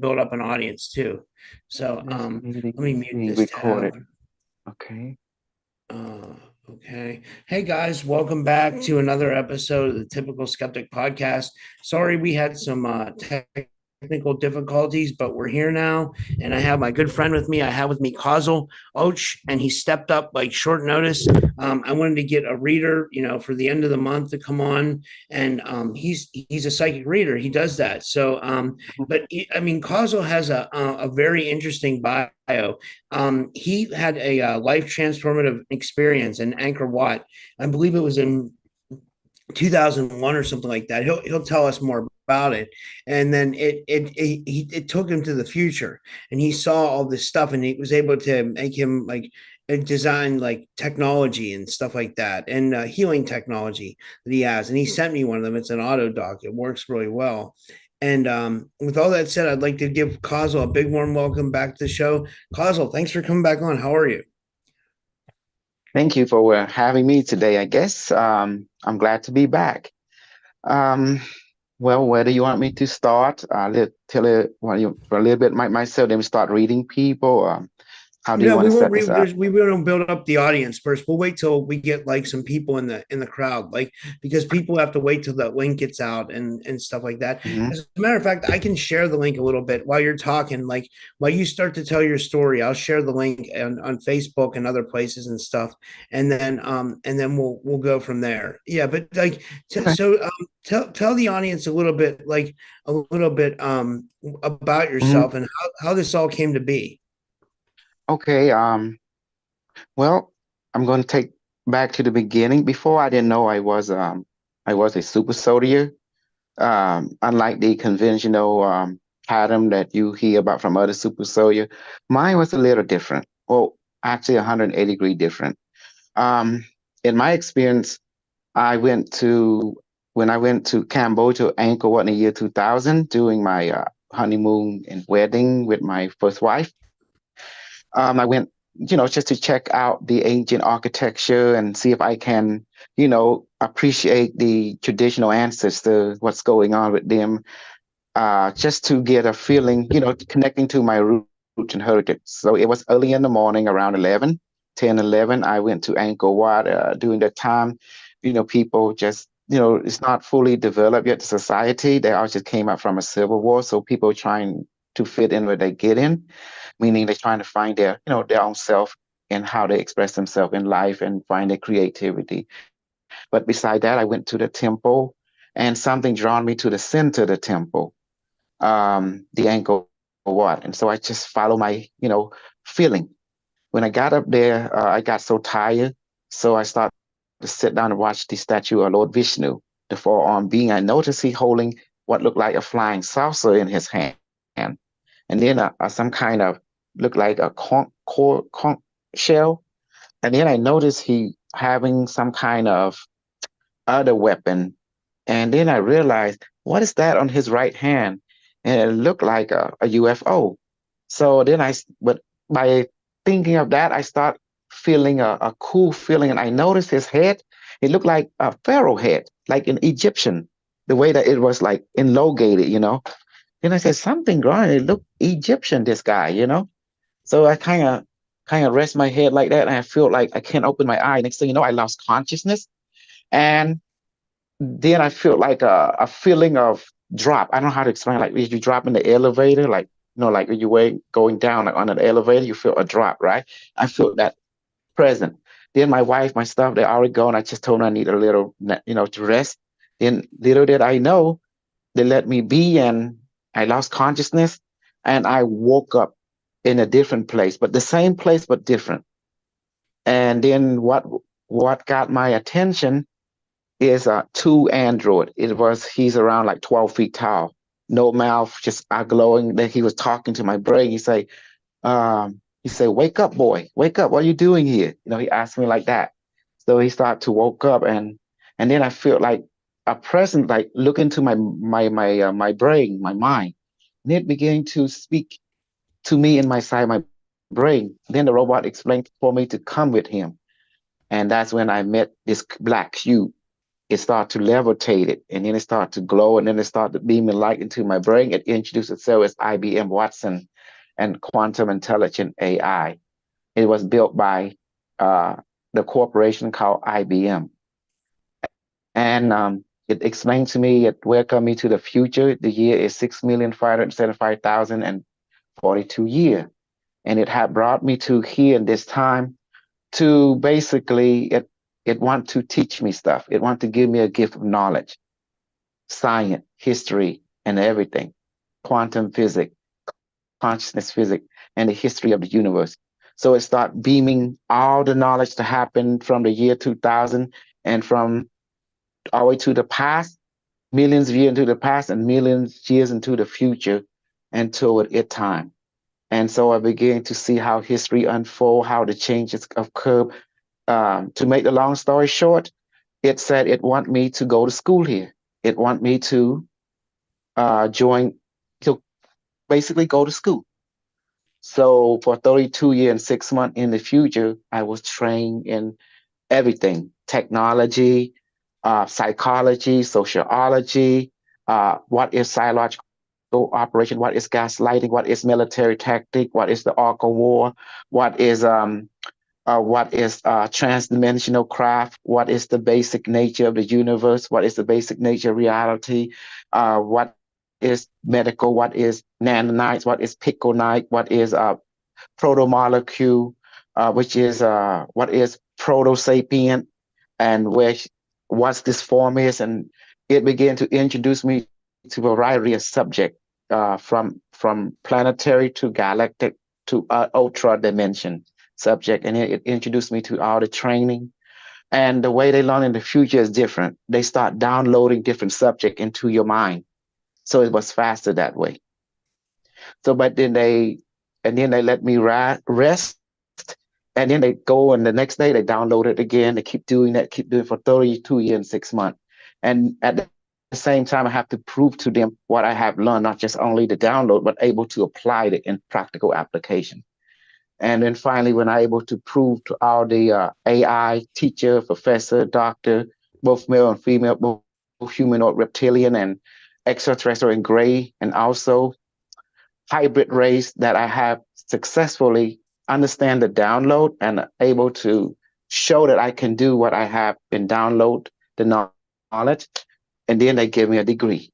build up an audience too. So This let me meeting is mute being this tab. recorded. Okay. Uh, okay. Hey guys, welcome back to another episode of the Typical Skeptic Podcast. Sorry we had some technical difficulties, but we're here now. And I have my good friend with me. I have with me Kazel Och, and he stepped up like short notice. I wanted to get a reader, for the end of the month to come on, and he's a psychic reader. He does that. So, I mean, Kazel has a very interesting bio. He had a life transformative experience in Angkor Wat. I believe it was in 2001 or something like that. He'll tell us more about it. And then it took him to the future, and he saw all this stuff, and he was able to make him like design like technology and stuff like that, and healing technology that he has. And he sent me one of them. It's an auto doc. It works really well. And with all that said, I'd like to give Kazel a big warm welcome back to the show. Kazel, thanks for coming back on. How are you? Thank you for having me today, I guess. I'm glad to be back. Um, well, where do you want me to start? Tell it well, for a little bit myself, then we start reading people. How do you No, want we to won't set re this up? we won't build up the audience first. We'll wait till we get like some people in the crowd, like because people have to wait till the link gets out and stuff like that. Hmm. As a matter of fact, I can share the link a little bit while you're talking. Like while you start to tell your story, I'll share the link on Facebook and other places and stuff, and then we'll go from there. Yeah, but like Okay. tell the audience a little bit about Hmm. yourself and how this all came to be. Okay. Well, I'm going to take back to the beginning. Before I didn't know I was a super soldier. Unlike the conventional pattern that you hear about from other super soldier, mine was a little different. Well, actually 180-degree different. Um, in my experience, I went to when I went to Cambodia, Angkor Wat in the year 2000, doing my honeymoon and wedding with my first wife. I went, just to check out the ancient architecture and see if I can, appreciate the traditional ancestors, what's going on with them, just to get a feeling, connecting to my roots and heritage. So it was early in the morning, around 11, 10, 11. I went to Angkor Wat during that time. People just, it's not fully developed yet, the society. They all just came out from a civil war. So people trying to fit in where they get in, meaning they're trying to find their own self and how they express themselves in life and find their creativity. But beside that, I went to the temple and something drawn me to the center of the temple, the Angkor Wat. And so I just follow my, feeling. When I got up there, I got so tired. So I started to sit down and watch the statue of Lord Vishnu, the four-armed being. I noticed he holding what looked like a flying saucer in his hand. And then some kind of looked like a conch shell. And then I noticed he having some kind of other weapon. And then I realized, what is that on his right hand? And it looked like a UFO. So then but by thinking of that, I start feeling a cool feeling. And I noticed his head, it looked like a pharaoh head, like an Egyptian, the way that it was like elongated. Then I said, something wrong. It looked Egyptian, this guy. So I kind of rest my head like that. And I feel like I can't open my eye. Next thing you know, I lost consciousness. And then I feel like a feeling of drop. I don't know how to explain. Like if you drop in the elevator, like like when you were going down like on an elevator, you feel a drop, right? I feel that present. Then my wife, my stuff, they already gone. I just told her I need a little, to rest. Then little did I know, they let me be, and I lost consciousness, and I woke up in a different place, but the same place but different. And then what got my attention is two android. He's around like 12 feet tall, no mouth, just eye glowing. Then he was talking to my brain. He say, wake up, boy, wake up. What are you doing here? He asked me like that. So he started to woke up, and then I feel like a presence like look into my brain, my mind. And it began to speak to me in my side, my brain. Then the robot explained for me to come with him. And that's when I met this black cube it started to levitate it, and then it started to glow, and then it started beaming light into my brain. It introduced itself as IBM Watson and quantum intelligent AI. It was built by uh, the corporation called IBM. And it explained to me, it welcomed me to the future. The year is 6,575,042 years. And it had brought me to here in this time to basically, it want to teach me stuff. It want to give me a gift of knowledge, science, history, and everything, quantum physics, consciousness physics, and the history of the universe. So it start beaming all the knowledge to happen from the year 2000 and from all the way to the past, millions of years into the past and millions of years into the future until it time. And so I began to see how history unfold, how the changes occur. To make the long story short, it said it want me to go to school here. It want me to join, to basically go to school. So for 32 years and 6 months in the future, I was trained in everything: technology, psychology, sociology, what is psychological operation, what is gaslighting, what is military tactic, what is the arc of war, what is transdimensional craft, what is the basic nature of the universe, what is the basic nature of reality, what is medical, what is nanonites, what is piconite, what is protomolecule, which is what is proto-sapient, and what this form is. And it began to introduce me to a variety of subjects, from planetary to galactic to ultra dimension subject. And it introduced me to all the training. And the way they learn in the future is different. They start downloading different subject into your mind. So it was faster that way. So, but then they let me rest, and then they go and the next day they download it again. They keep doing that, keep doing it for 32 years and 6 months. And at the same time, I have to prove to them what I have learned, not just only the download, but able to apply it in practical application. And then finally, when I able to prove to all the AI teacher, professor, doctor, both male and female, both humanoid, reptilian, and extraterrestrial and gray, and also hybrid race, that I have successfully understand the download and able to show that I can do what I have been download the knowledge, and then they give me a degree.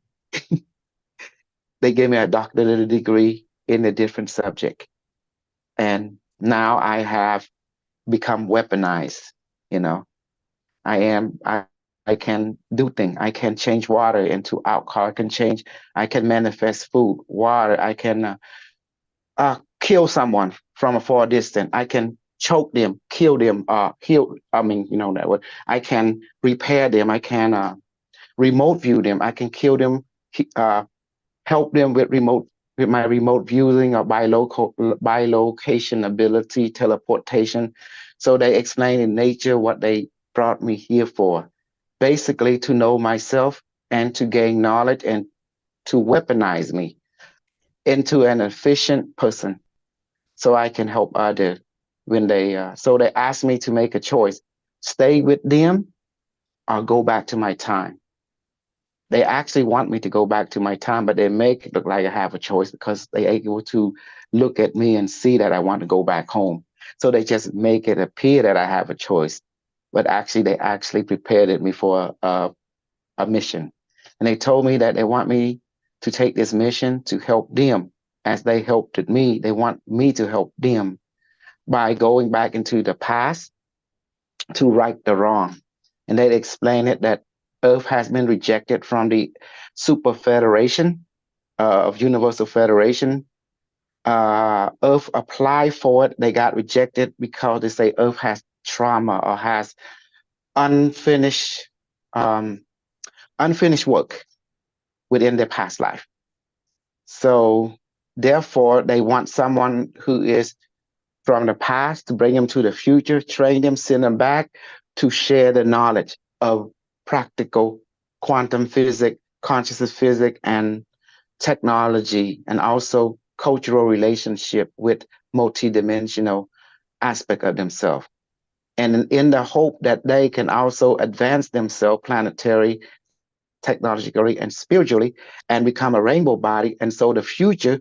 They gave me a doctorate degree in a different subject, and now I have become weaponized. You know, I can do things. I can change water into alcohol. I can manifest food, water. I can kill someone from a far distance. I can choke them, kill them, heal. I mean, you know that word. I can repair them. I can remote view them. I can kill them, uh, help them with my remote viewing or bilocation ability, teleportation. So they explain in nature what they brought me here for, basically to know myself and to gain knowledge and to weaponize me into an efficient person so I can help others when so they asked me to make a choice: stay with them or go back to my time. They actually want me to go back to my time, but they make it look like I have a choice because they able to look at me and see that I want to go back home. So they just make it appear that I have a choice, but actually they actually prepared me for a mission. And they told me that they want me to take this mission to help them as they helped me. They want me to help them by going back into the past to right the wrong. And they explain it that Earth has been rejected from the Super Federation of Universal Federation. Earth applied for it. They got rejected because they say Earth has trauma or has unfinished um, unfinished work within their past life. So therefore, they want someone who is from the past to bring them to the future, train them, send them back to share the knowledge of practical quantum physics, consciousness physics, and technology, and also cultural relationship with multidimensional aspect of themselves. and in the hope that they can also advance themselves planetary, technologically, and spiritually, and become a rainbow body. And so the future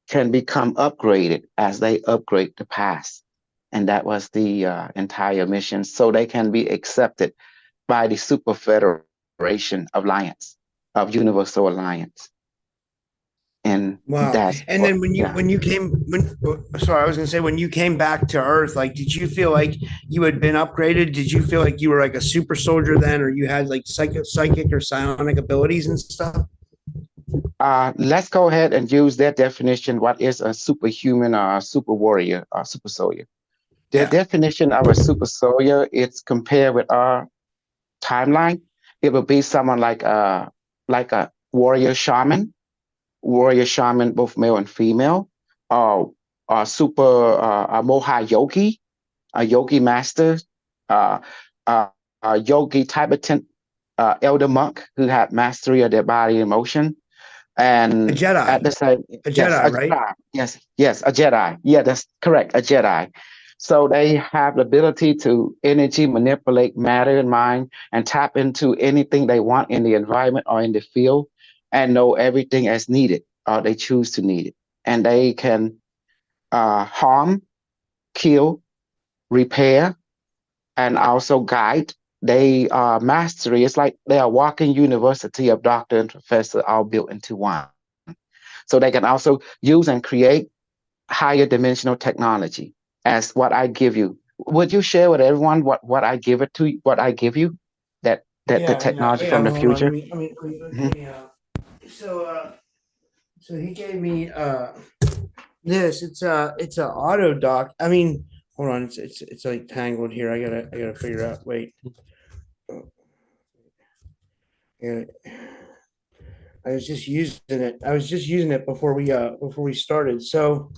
can become upgraded as they upgrade the past. And that was the entire mission. So they can be accepted by the Super Federation of Alliance, of Universal Alliance. And Wow. that's And what, then yeah. when you came when sorry, I was gonna say when you came back to Earth, like did you feel like you had been upgraded? Did you feel like you were like a super soldier then, or you had like psychic or psionic abilities and stuff? Let's go ahead and use their definition. What is a superhuman or a super warrior or super soldier? Their Yeah. definition of a super soldier, it's compared with our timeline. It would be someone like a warrior shaman, both male and female, or a Moha yogi, a yogi master, uh, a yogi Tibetan elder monk who had mastery of their body and emotion. A And at Jedi. the same, A yes, Jedi, a right? Jedi. Yes, a Jedi. Yeah, that's correct, a Jedi. So they have the ability to energy manipulate matter and mind and tap into anything they want in the environment or in the field and know everything as needed or they choose to need it. And they can harm, kill, repair, and also guide. They are mastery. It's like they are walking university of doctor and professor all built into one. So they can also use and create higher dimensional technology as what I give you. Would you share with everyone what I give it to what I give you? That the technology Yeah. from the Hold on. future? Let Mhm. me so so he gave me this. It's a auto doc. I mean, hold on. It's like tangled here. I gotta figure out. Wait. Yeah, I was just using it. I was just using it before we started. So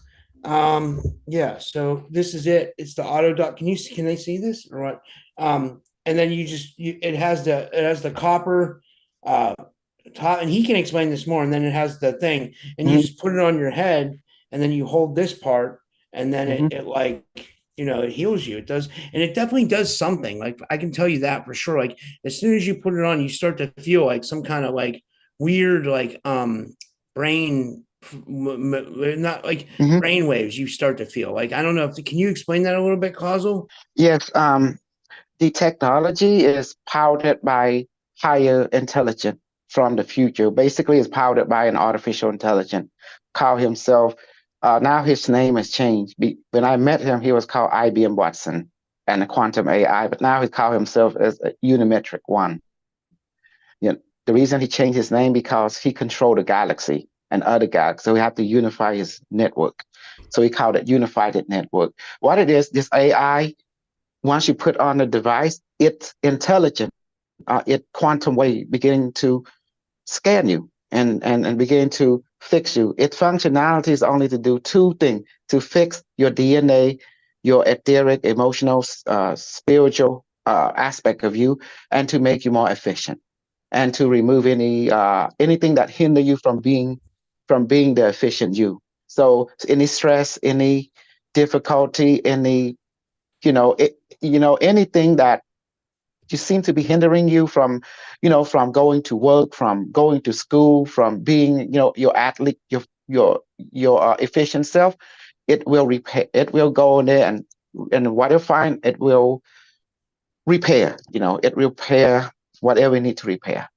yeah, so this is it. It's the auto dock. Can they see this or what? And then it has the copper uh top, and he can explain this more, and then it has the thing, and you Mhm. just put it on your head, and then you hold this part, and then Mhm. it like it heals you. It does, and it definitely does something. Like I can tell you that for sure. Like as soon as you put it on, you start to feel like some kind of like weird like brain not like Mhm. brain waves you start to feel like. I don't know if can you explain that a little bit, Causal? Yes, the technology is powered by higher intelligence from the future. Basically, it's powered by an artificial intelligence. Call himself. Now his name has changed. When I met him, he was called IBM Watson and a quantum AI, but now he called himself as a Unimetric One. You know, the reason he changed his name because he controlled the galaxy and other galaxies, so he had to unify his network. So he called it Unified Network. What it is, this AI once you put on the device, it's intelligent. It quantum way beginning to scan you and begin to fix you. Its functionality is only to do two things: to fix your DNA, your etheric, emotional, spiritual aspect of you, and to make you more efficient, and to remove anything that hinder you from being the efficient you. So any stress, any difficulty, any anything that you seem to be hindering you from from going to work, from going to school, from being your athlete, your efficient self. It will repair, it will go in there, and what you find, it will repair, it repair whatever you need to repair.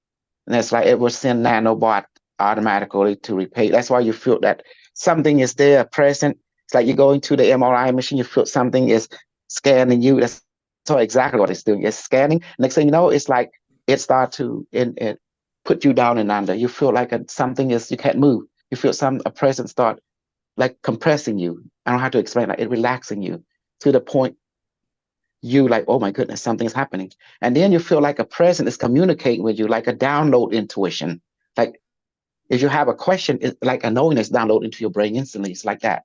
And it's like it will send nanobot automatically to repair. That's why you feel that something is there present. It's like you go into the MRI machine, you feel something is scanning you. That's so exactly what it's doing. It's scanning. Next thing you know, it's like it starts to it put you down and under. You feel like something is you can't move. You feel a presence start like compressing you. I don't have to explain, like it relaxing you to the point you like, oh my goodness, something is happening. And then you feel like a presence is communicating with you, like a download intuition. Like if you have a question, it's like a knowingness download into your brain instantly. It's like that.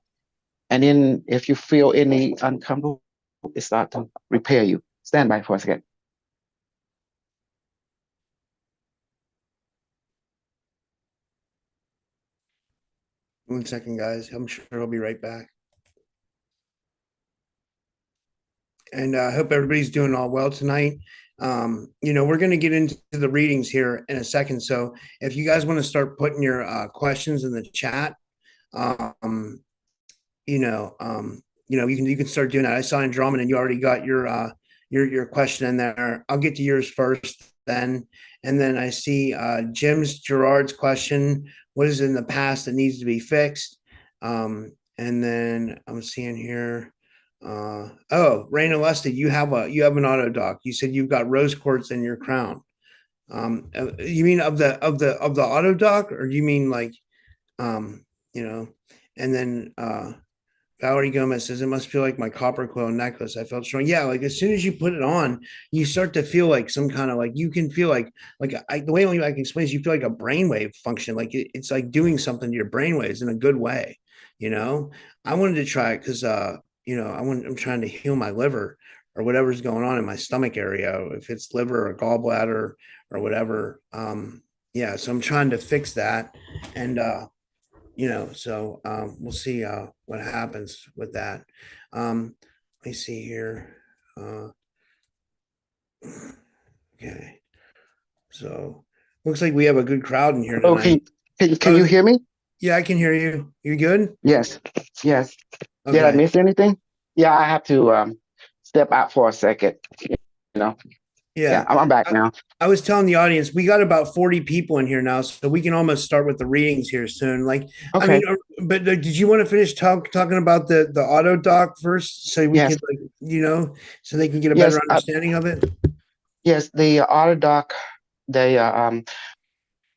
And then if you feel any uncomfortable, it start to repair you. Stand by for a second. One second, guys. I'm sure I'll be right back. and I hope everybody's doing all well tonight. We're going to get into the readings here in a second. So if you guys want to start putting your questions in the chat, um, you can start doing that. I saw Andromeda, and you already got your question in there. I'll get to yours first, then, and then I see Jim's Gerard's question. What is in the past that needs to be fixed? And then I'm seeing here. Raina Lustig, you have an auto dock. You said you've got rose quartz in your crown. You mean of the auto dock, or do you mean like um, you know? And then Valerie Gomez says it must feel like my copper coil necklace. I felt strong. Yeah, like as soon as you put it on, you start to feel like some kind of like you can feel like the way I can explain is you feel like a brainwave function. Like it's like doing something to your brainwaves in a good way. You know, I wanted to try it because I'm trying to heal my liver or whatever's going on in my stomach area, if it's liver or gallbladder or whatever. Yeah, so I'm trying to fix that, and so we'll see what happens with that. Let me see here. uh, okay, so looks like we have a good crowd in here Hello, tonight. can Oh, you hear me? yeah, I can hear you. You good? Yes, yes. Did I Okay. miss anything? Yeah, I have to step out for a second. You know. Yeah, Yeah. I'm back I, now. I was telling the audience we got about 40 people in here now, so we can almost start with the readings here soon. Like, I mean, Okay. but did you want to finish talking about the auto doc first, so we Yes, could so they can get a better yes, understanding of it? yes. The auto doc, they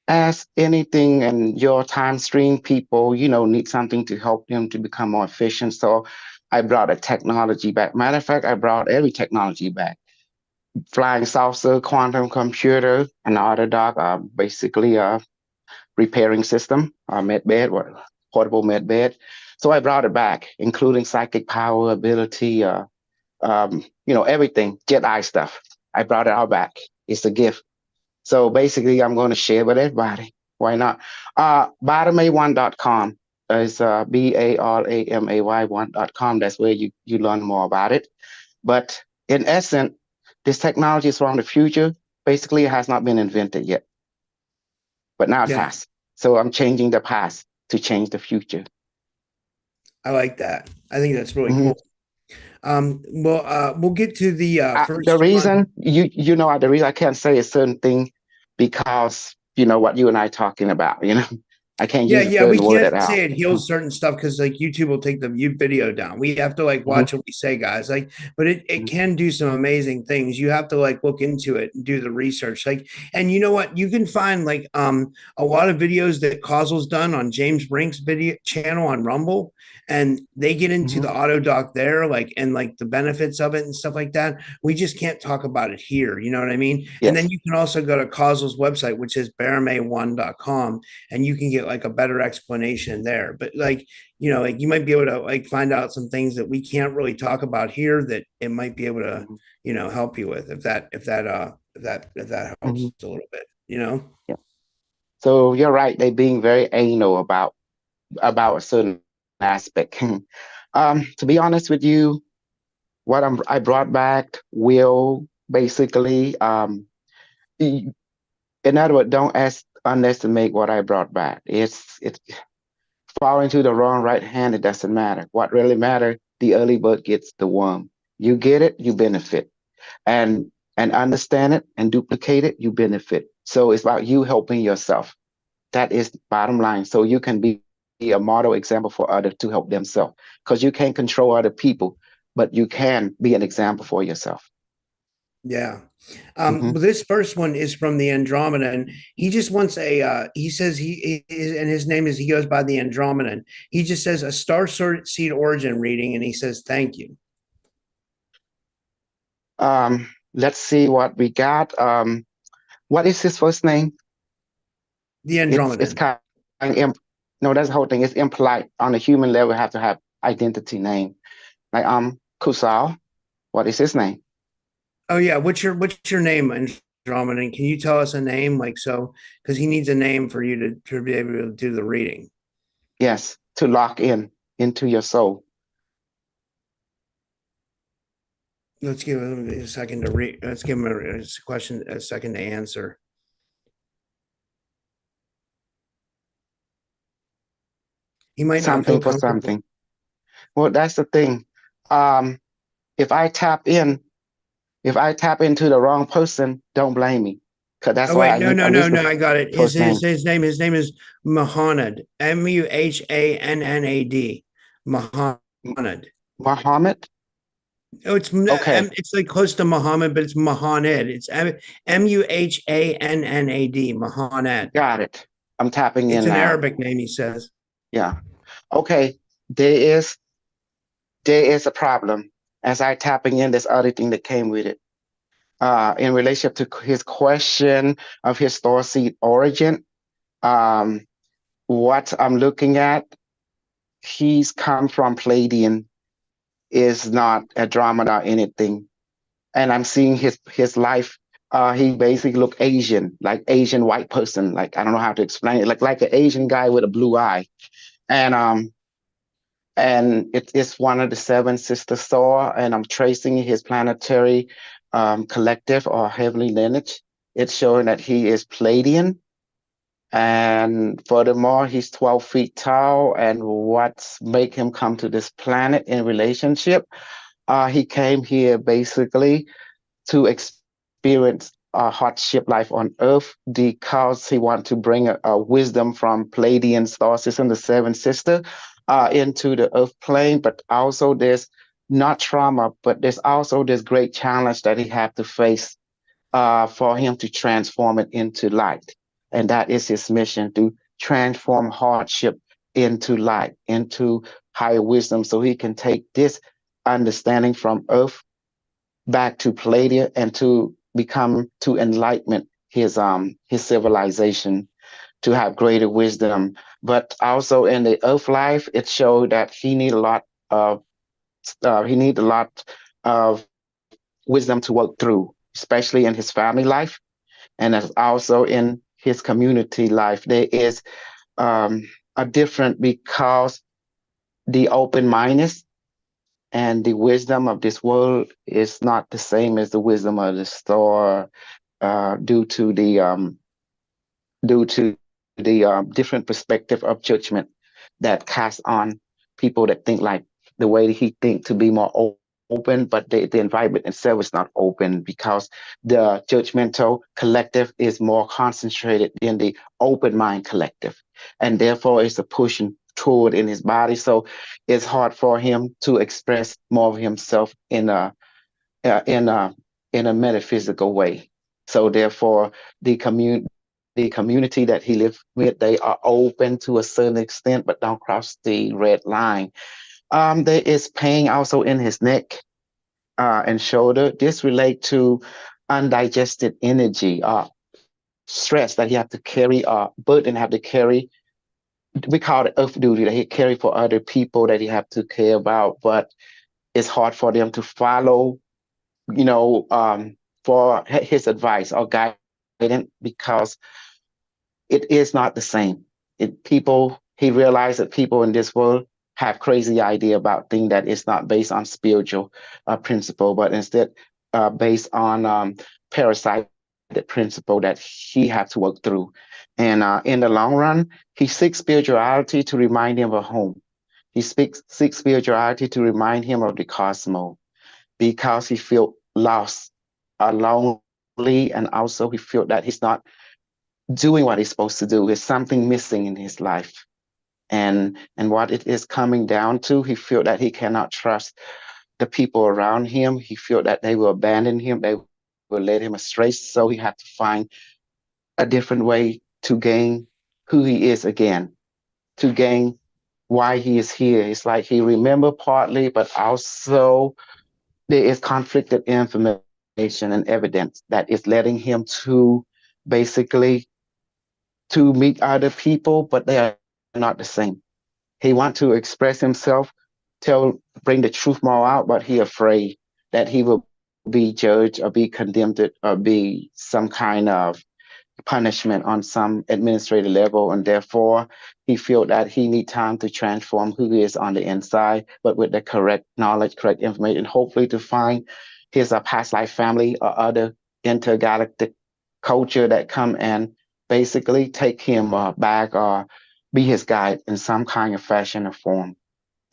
ask anything, and your time stream people, need something to help them to become more efficient. So I brought a technology back. Matter of fact, I brought every technology back. Flying saucer, quantum computer, and auto doc are basically repairing system, med bed, or portable med bed. So I brought it back, including psychic power, ability, everything, Jedi stuff. I brought it all back. It's a gift. So basically, I'm going to share with everybody. Why not? Bartamay1.com is BARAMAY1.com. That's where you learn more about it. But in essence, this technology is from the future. Basically, it has not been invented yet, but now it Yeah. has. So I'm changing the past to change the future. I like that. I think that's really Mhm. cool. We'll get to the The first one. reason the reason I can't say a certain thing because what you and I talking about. I can't Yeah, use a yeah, we certain word at can't all. say it heals certain stuff because like YouTube will take the view video down. We have to like Mhm, watch what we say, guys. Like, but it mhm, can do some amazing things. You have to like look into it and do the research. Like, and you know what? You can find like a lot of videos that Causal's done on James Brink's video channel on Rumble, and they get into mhm. the auto doc there, like and like the benefits of it and stuff like that. We just can't talk about it here. You know what I mean? And then Yes. you can also go to Causal's website, which is bearmay1.com, and you can get like a better explanation there. But like, like you might be able to like find out some things that we can't really talk about here that it might be able to, Mhm, help you with if that helps mhm. a little bit. Yeah. So you're right. They're being very anal about a certain aspect. To be honest with you, what I brought back will basically, in other words, don't underestimate what I brought back. It's fall into the wrong right hand. It doesn't matter. What really matters, the early bird gets the worm. You get it, you benefit, and understand it and duplicate it, you benefit. So it's about you helping yourself. That is bottom line. So you can be a model example for others to help themselves because you can't control other people, but you can be an example for yourself. Yeah. Hmm. But this first one is from the Andromedan. He just wants he says and his name is, he goes by the Andromedan. He just says a star seed origin reading, and he says, thank you. Let's see what we got. What is his first name? The It's Andromedan. kind of no, that's the whole thing. It's impolite on a human level. Have to have identity name. Like Kusal. What is his name? Oh yeah, what's your name, Andromedan? Can you tell us a name, like, so because he needs a name for you to be able to do the reading. Yes, to lock in into your soul. Let's give him a second to read. Let's give him a question, a second to answer. He might not feel Something for comfortable. something. Well, that's the thing. Um, if I tap in, if I tap into the wrong person, don't blame me. Cause that's Oh why wait, no, no, this no, is the no. I got it. first name. His name is Muhannad. Muhannad. Muhannad. Muhammad. Oh, Okay, it's like close to Muhammad, but it's Muhannad. It's Muhannad. Muhannad. got it. I'm tapping It's in an now. Arabic name, he says. Yeah. Okay. There is there is a problem as I tapping in this other thing that came with it. In relationship to his question of his starseed origin, um, what I'm looking at, he's come from Palladian, is not a Andromeda or anything. And I'm seeing his life. He basically look Asian, like Asian white person. Like I don't know how to explain it. Like an Asian guy with a blue eye. And it is one of the seven sister star, and I'm tracing his planetary collective or heavenly lineage. It's showing that he is Palladian, and furthermore, he's 12 feet tall. And what's make him come to this planet in relationship? He came here basically to experience a hardship life on Earth because he want to bring a wisdom from Palladian star system, the seven sister, into the Earth plane. But also there's not trauma, but there's also this great challenge that he have to face for him to transform it into light. And that is his mission, to transform hardship into light, into higher wisdom, so he can take this understanding from Earth back to Palladium and to become to enlightenment his civilization, to have greater wisdom. But also in the Earth life, it showed that of he need a lot of wisdom to work through, especially in his family life, and as also in his community life. There is a different because the open mindedness and the wisdom of this world is not the same as the wisdom of the star, due to the different perspective of judgment that cast on people that think like the way he think to be more open, but the environment itself is not open because the judgmental collective is more concentrated in the open mind collective, and therefore it's a pushing toward in his body. So it's hard for him to express more of himself uh, in a in a metaphysical way. So therefore, the community that he lives with, they are open to a certain extent, but don't cross the red line. There is pain also in his neck and shoulder. This relate to undigested energy, stress that he have to carry, burden have to carry. We call it earth duty that he carry for other people that he have to care about, but it's hard for them to follow, you know, for his advice or guidance because it is not the same. He realized that people in this world have crazy idea about things that is not based on spiritual principle, but instead based on parasitic principle that he have to work through. And in the long run, he seeks spirituality to remind him of home. Seeks spirituality to remind him of the cosmos because he felt lost, lonely, and also he felt that he's not doing what he's supposed to do. There's something missing in his life. And what it is coming down to, he felt that he cannot trust the people around him. He felt that they will abandon him, they will lead him astray. So he had to find a different way to gain who he is again, to gain why he is here. It's like he remember partly, but also there is conflicted information and evidence that is letting him to basically to meet other people, but they are not the same. He want to express himself, bring the truth more out, but he afraid that he will be judged or be condemned or be some kind of punishment on some administrative level, and therefore he feel that he need time to transform who he is on the inside, but with the correct knowledge, correct information, hopefully to find his past life family or other intergalactic culture that come and basically take him back or be his guide in some kind of fashion or form.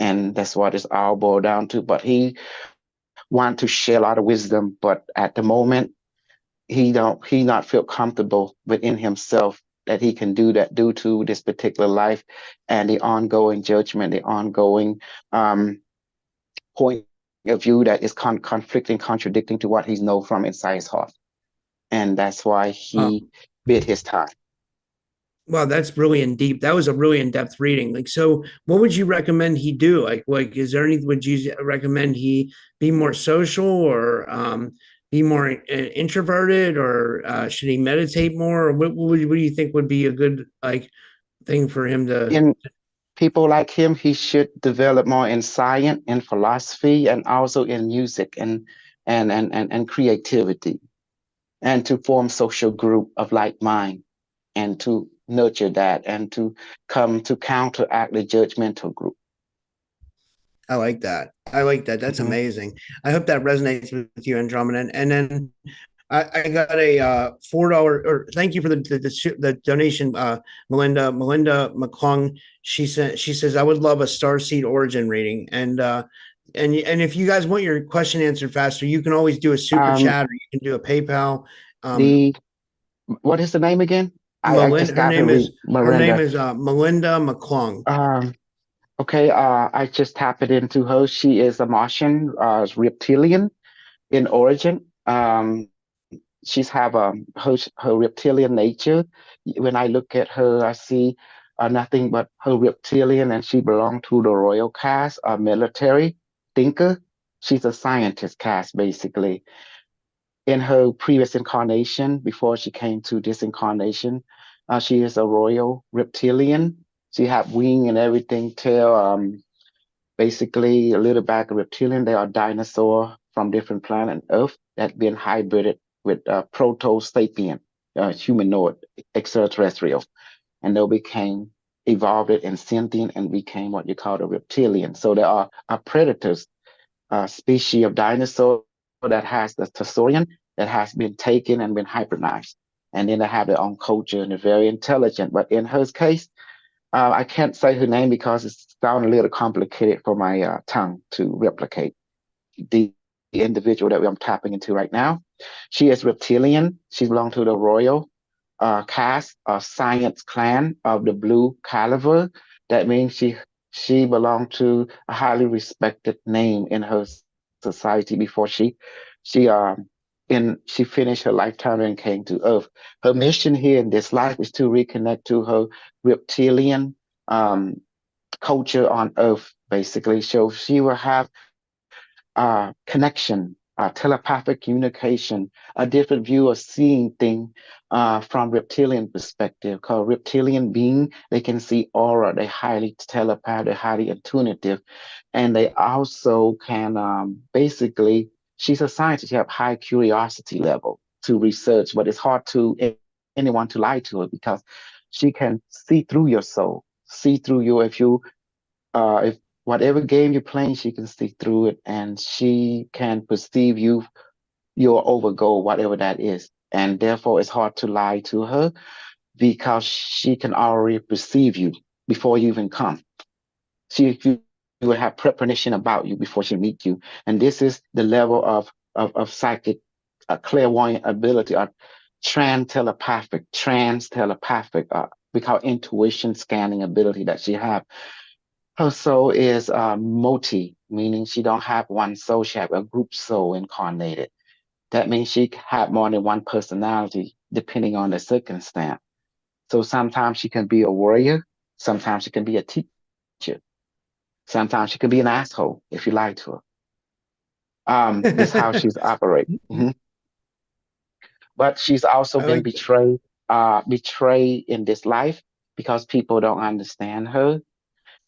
And that's what it's all boiled down to. But he want to share a lot of wisdom, but at the moment he not feel comfortable within himself that he can do that due to this particular life and the ongoing judgment, the ongoing um, point of view that is conflicting, contradicting to what he's know from inside his heart. And that's why he Um, bid his time. Wow, that's really in deep. That was a really in depth reading. Like, so what would you recommend he do? Is there anything would you recommend he be more social or be more introverted or should he meditate more? Or what do you think would be a good like thing for him to? In people like him, he should develop more in science, in philosophy, and also in music and creativity, and to form social group of like mind and to nurture that and to come to counteract the judgmental group. I like that. I like that. That's Mhm. amazing. I hope that resonates with you, Andromeda. And then I got a $4 or thank you for the donation, Melinda McClung. She says I would love a starseed origin reading, and if you guys want your question answered faster, you can always do a super Um, chat or you can do a PayPal. Um, the what is the name again? I just Melinda, got to read her name Miranda. is Melinda McClung. Um, okay, I just tapped it into her. She is a Martian, reptilian in origin. She's have her reptilian nature. When I look at her, I see nothing but her reptilian, and she belonged to the royal caste, a military thinker. She's a scientist caste, basically. In her previous incarnation, before she came to this incarnation, she is a royal reptilian. She had wing and everything, tail. Basically, a little back of reptilian. They are dinosaur from different planet Earth that been hybrided with proto-sapien, humanoid, extraterrestrial, and they became evolved and sentient and became what you call a reptilian. So there are predators, species of dinosaur that has the Tassorian that has been taken and been hybridized. And then they have their own culture and they're very intelligent. But in her case, I can't say her name because it sounds a little complicated for my tongue to replicate. The individual that I'm tapping into right now, she is reptilian. She belongs to the royal caste or science clan of the Blue Caliber. That means she belonged to a highly respected name in her society before she finished her lifetime and came to Earth. Her mission here in this life is to reconnect to her reptilian um, culture on Earth, basically. So she will have connection, telepathic communication, a different view of seeing things from reptilian perspective. Because reptilian being, they can see aura, they're highly telepathic, they're highly intuitive, and they also can basically. She's a scientist. She have high curiosity level to research, but it's hard to anyone to lie to her because she can see through your soul, see through you. If whatever game you're playing, she can see through it and she can perceive your over goal, whatever that is. And therefore it's hard to lie to her because she can already perceive you before you even come. You will have premonition about you before she meet you. And this is the level of psychic clairvoyant ability or trans telepathic, we call intuition scanning ability that she have. Her soul is multi, meaning she don't have one soul, she have a group soul incarnated. That means she had more than one personality depending on the circumstance. So sometimes she can be a warrior, sometimes she can be a teacher, sometimes she can be an asshole if you lie to her. This is how she's operate. Mhm. But she's also I been like betrayed in this life because people don't understand her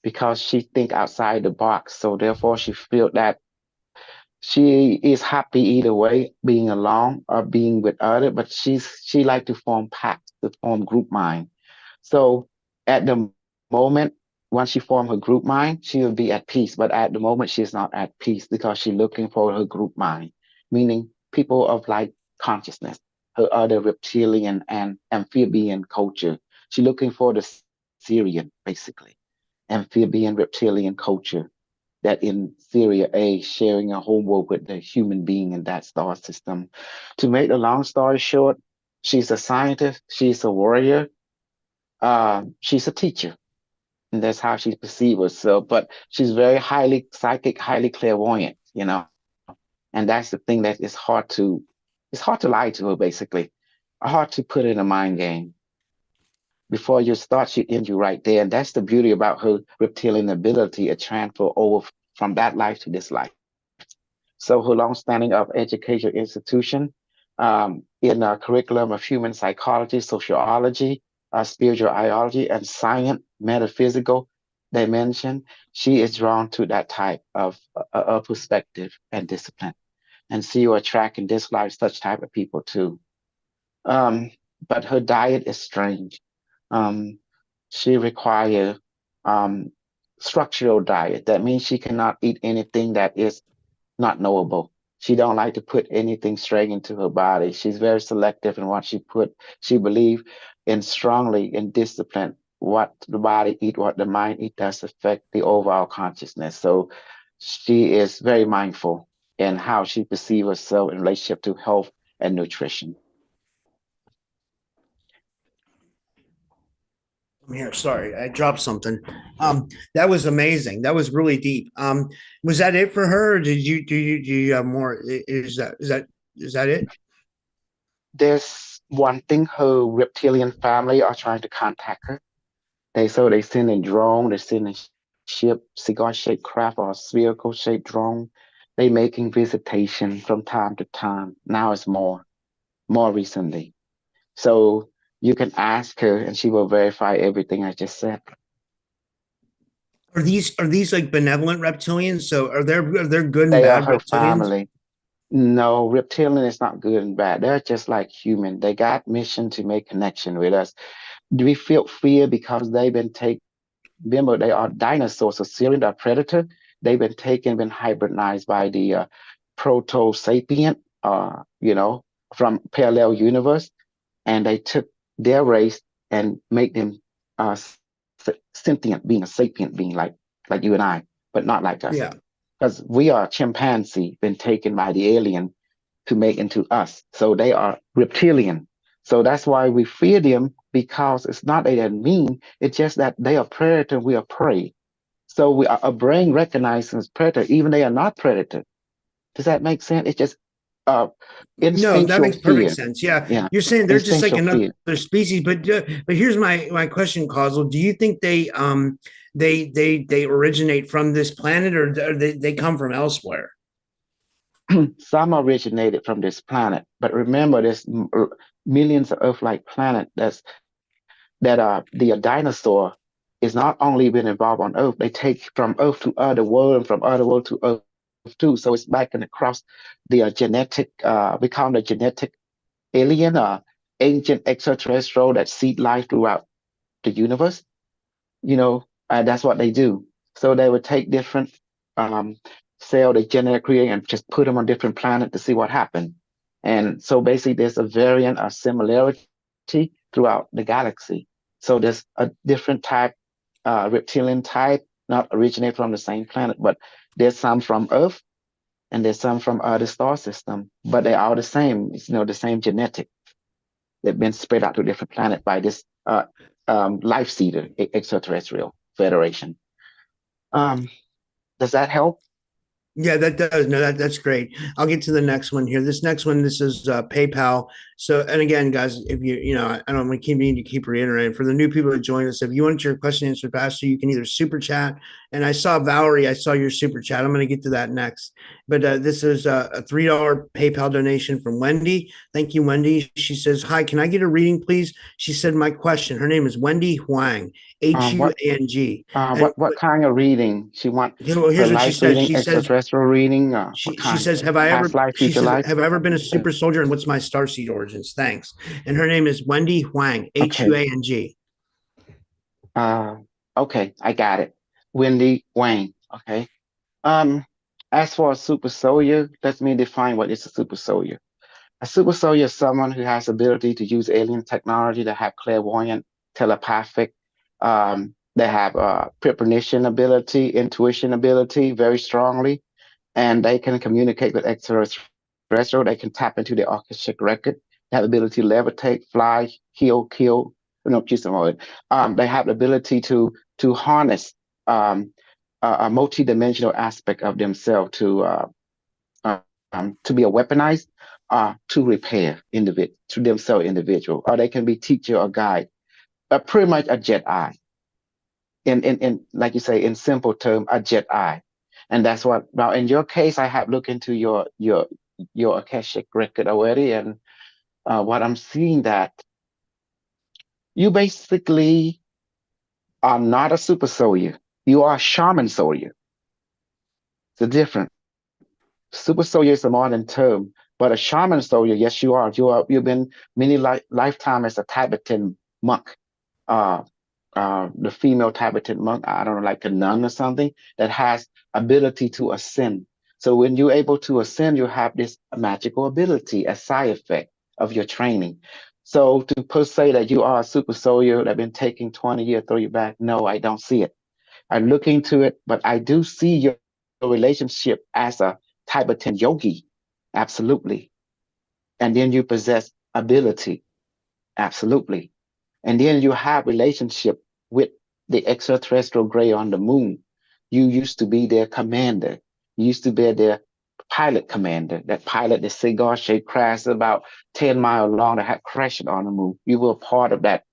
because she think outside the box. So therefore, she feel that she is happy either way, being alone or being with other. But she like to form packs, to form group mind. So at the moment, once she form her group mind, she will be at peace. But at the moment, she's not at peace because she's looking for her group mind. meaning people of like consciousness, her other reptilian and amphibian culture. She's looking for the Syrian, basically, amphibian reptilian culture that in Syria A sharing a homeworld with the human being in that star system. To make the long story short, she's a scientist, she's a warrior, she's a teacher, and that's how she perceives herself. But she's very highly psychic, highly clairvoyant, and that's the thing that is hard to lie to her basically, hard to put in a mind game. Before you start, she ends you right there, and that's the beauty about her reptilian ability, a transfer over from that life to this life. So her long-standing of education institution in a curriculum of human psychology, sociology, spirituality, and science, metaphysical dimension, she is drawn to that type of perspective and discipline. And see you attract in this life such type of people too. Um, but her diet is strange. Um, she require um, structural diet. That means she cannot eat anything that is not knowable. She don't like to put anything straight into her body. She's very selective in what she put. She believe in strongly in discipline. What the body eat, what the mind eat, does affect the overall consciousness. So she is very mindful in how she perceives herself in relationship to health and nutrition. I'm here. Sorry, I dropped something. That was amazing. That was really deep. Was that it for her? Or do you have more? Is that it? There's one thing her reptilian family are trying to contact her. They send in drone, they send in ship, cigar-shaped craft or spherical-shaped drone. They making visitation from time to time. Now it's more recently. So you can ask her and she will verify everything I just said. Are these like benevolent reptilians? So are there good and They are bad her reptilians? family. No, reptilian is not good and bad. They're just like human. They got mission to make connection with us. Do we feel fear because they've been taken? Remember, they are dinosaurs. So Syrian, the predator, they've been taken, been hybridized by the proto-sapient, from parallel universe, and they took their race and make them sentient being, a sapient being like you and I, but not like us, Yeah. because we are chimpanzee, been taken by the alien to make into us. So they are reptilian. So that's why we fear them because it's not that they're mean. It's just that they are predator, we are prey. So our brain recognizes predator, even they are not predator. Does that make sense? It's just uh, No, that instinctual makes perfect fear. sense. Yeah, Yeah, you're saying they're just like instinctual another fear. species, but here's my question, Causal. Do you think they originate from this planet, or they come from elsewhere? Some originated from this planet, but remember, there's millions of Earth-like planets that the dinosaur is not only been involved on Earth, they take from Earth to other world and from other world to Earth too. So it's back and across the genetic, we call it genetic alien, ancient extraterrestrial that seed life throughout the universe. That's what they do. So they would take different um, cell they genetically and just put them on different planets to see what happened. And so basically, there's a variant of similarity throughout the galaxy. So there's a different type, reptilian type, not originate from the same planet, but there's some from Earth and there's some from other star system, but they are the same. It's, the same genetic. They've been spread out to different planets by this life seeder extraterrestrial federation. Um, does that help? Yeah, that does. No, that's great. I'll get to the next one here. This next one, this is PayPal. So, and again, guys, if I don't want to keep reiterating for the new people that join us. If you want your question answered faster, you can either super chat. And I saw Valerie, I saw your super chat. I'm going to get to that next. But this is a $3 PayPal donation from Wendy. Thank you, Wendy. She says, "Hi, can I get a reading, please?" She said, "My question." Her name is Wendy Huang, What Huang. And what kind of reading she want? well, Her here's what she life says. reading, extraterrestrial reading. What She kind? says, "Have I Past ever?" life, She future says, life. "Have I ever been a super soldier? And what's my starseed origins?" Thanks. And her name is Wendy Huang, Okay. Huang. Uh, okay, I got it. Wendy Wayne. Okay. Um, As for a super soldier, let me define what is a super soldier. A super soldier is someone who has ability to use alien technology, to have clairvoyant, telepathic, they have premonition ability, intuition ability very strongly, and they can communicate with extraterrestrial. They can tap into the Akashic record. They have ability to levitate, fly, heal, kill. No, just a moment. They have the ability to harness a multi-dimensional aspect of themselves to be a weaponized to repair to themselves individual, or they can be teacher or guide, pretty much a Jedi in like you say in simple term, a Jedi. And that's what now in your case, I have looked into your Akashic record already, and what I'm seeing that you basically are not a super soldier. You are a shaman soldier. It's a different. Super soldier is a modern term, but a shaman soldier, yes, you are. You've been many lifetime as a Tibetan monk. Uh, the female Tibetan monk, I don't know, like a nun or something, that has ability to ascend. So when you're able to ascend, you have this magical ability, a side effect of your training. So to per se that you are a super soldier that been taking 20 years, throw you back, no, I don't see it. I look into it, but I do see your relationship as a Tibetan yogi. Absolutely. And then you possess ability. Absolutely. And then you have relationship with the extraterrestrial gray on the moon. You used to be their commander. You used to be their pilot commander. That pilot, the cigar-shaped craft about 10 miles long that had crashed on the moon. You were part of that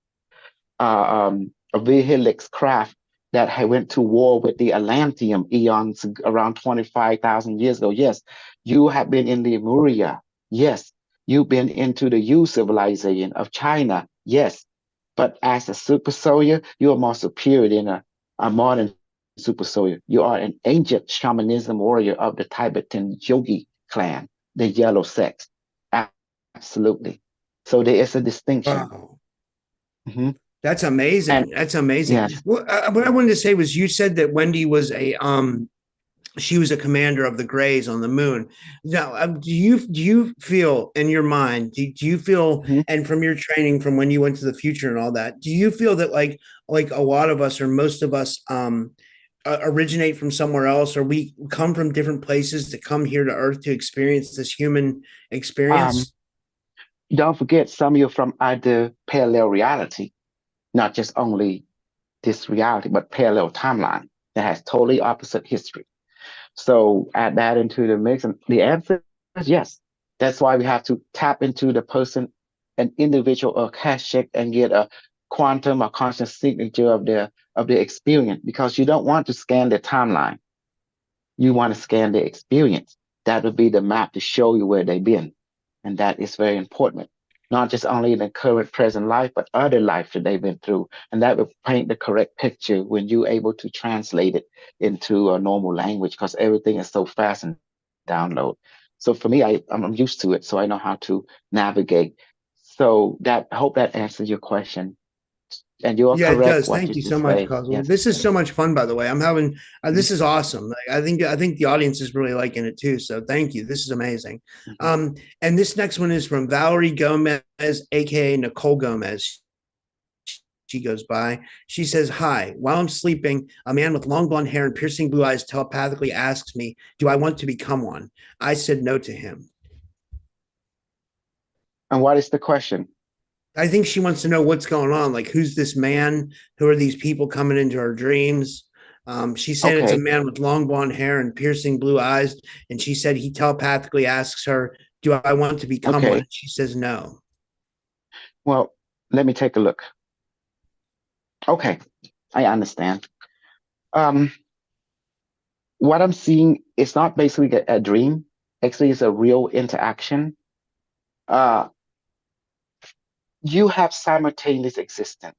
a Helix craft that had went to war with the Atlantean eons around 25,000 years ago. Yes, you have been in Lemuria. Yes, you've been into the U civilization of China. Yes, but as a super soldier, you are more superior than a modern super soldier. You are an ancient shamanism warrior of the Tibetan yogi clan, the yellow sex. Absolutely. So there is a distinction. Wow. Mhm. That's And amazing. That's amazing. yes. What I wanted to say was you said that Wendy was a she was a commander of the Greys on the moon. Now, do you feel in your mind? Do you feel Mhm. and from your training from when you went to the future and all that? Do you feel that like a lot of us or most of us originate from somewhere else, or we come from different places to come here to Earth to experience this human Um, experience? don't forget some of you from other parallel reality, not just only this reality, but parallel timeline that has totally opposite history. So add that into the mix, and the answer is yes. That's why we have to tap into the person, an individual or Akashic, and get a quantum or conscious signature of the experience, because you don't want to scan the timeline. You want to scan the experience. That would be the map to show you where they've been. And that is very important, not just only in the current present life, but other life that they've been through. And that will paint the correct picture when you're able to translate it into a normal language, because everything is so fast and download. So for me, I'm used to it, so I know how to navigate. So that I hope that answers your question. And you are Yeah, it correct does. what Thank you you so just much, say. Cosmo. Yes. This is so much fun, by the way. I'm having Mhm, this is awesome. Like, I think the audience is really liking it too. So thank you. This is amazing. mhm. And this next one is from Valerie Gomez, aka Nicole Gomez. She goes by. She says, "Hi. While I'm sleeping, a man with long blonde hair and piercing blue eyes telepathically asks me, 'Do I want to become one?' I said no to him. And what is the question? I think she wants to know what's going on. Like, who's this man? Who are these people coming into her dreams?" She's saying it's a Okay. man with long blonde hair and piercing blue eyes. And she said he telepathically asks her, "Do I want to become one?" Okay. And she says no. Well, let me take a look. Okay, I understand. Um, what I'm seeing is not basically a dream. Actually, it's a real interaction. Uh, you have simultaneous existence.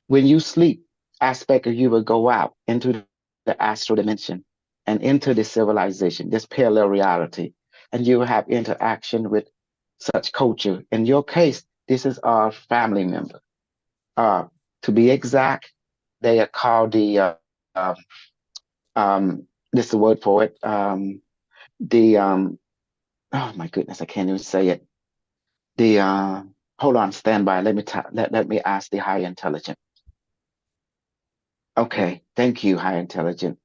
When you sleep, aspect of you will go out into the astral dimension and into the civilization, this parallel reality, and you have interaction with such culture. In your case, this is our family member. Uh, to be exact, they are called the um, this is the word for it. The oh my goodness, I can't even say it. The hold on, stand by. Let me ask the high intelligent. Okay, thank you, high intelligent.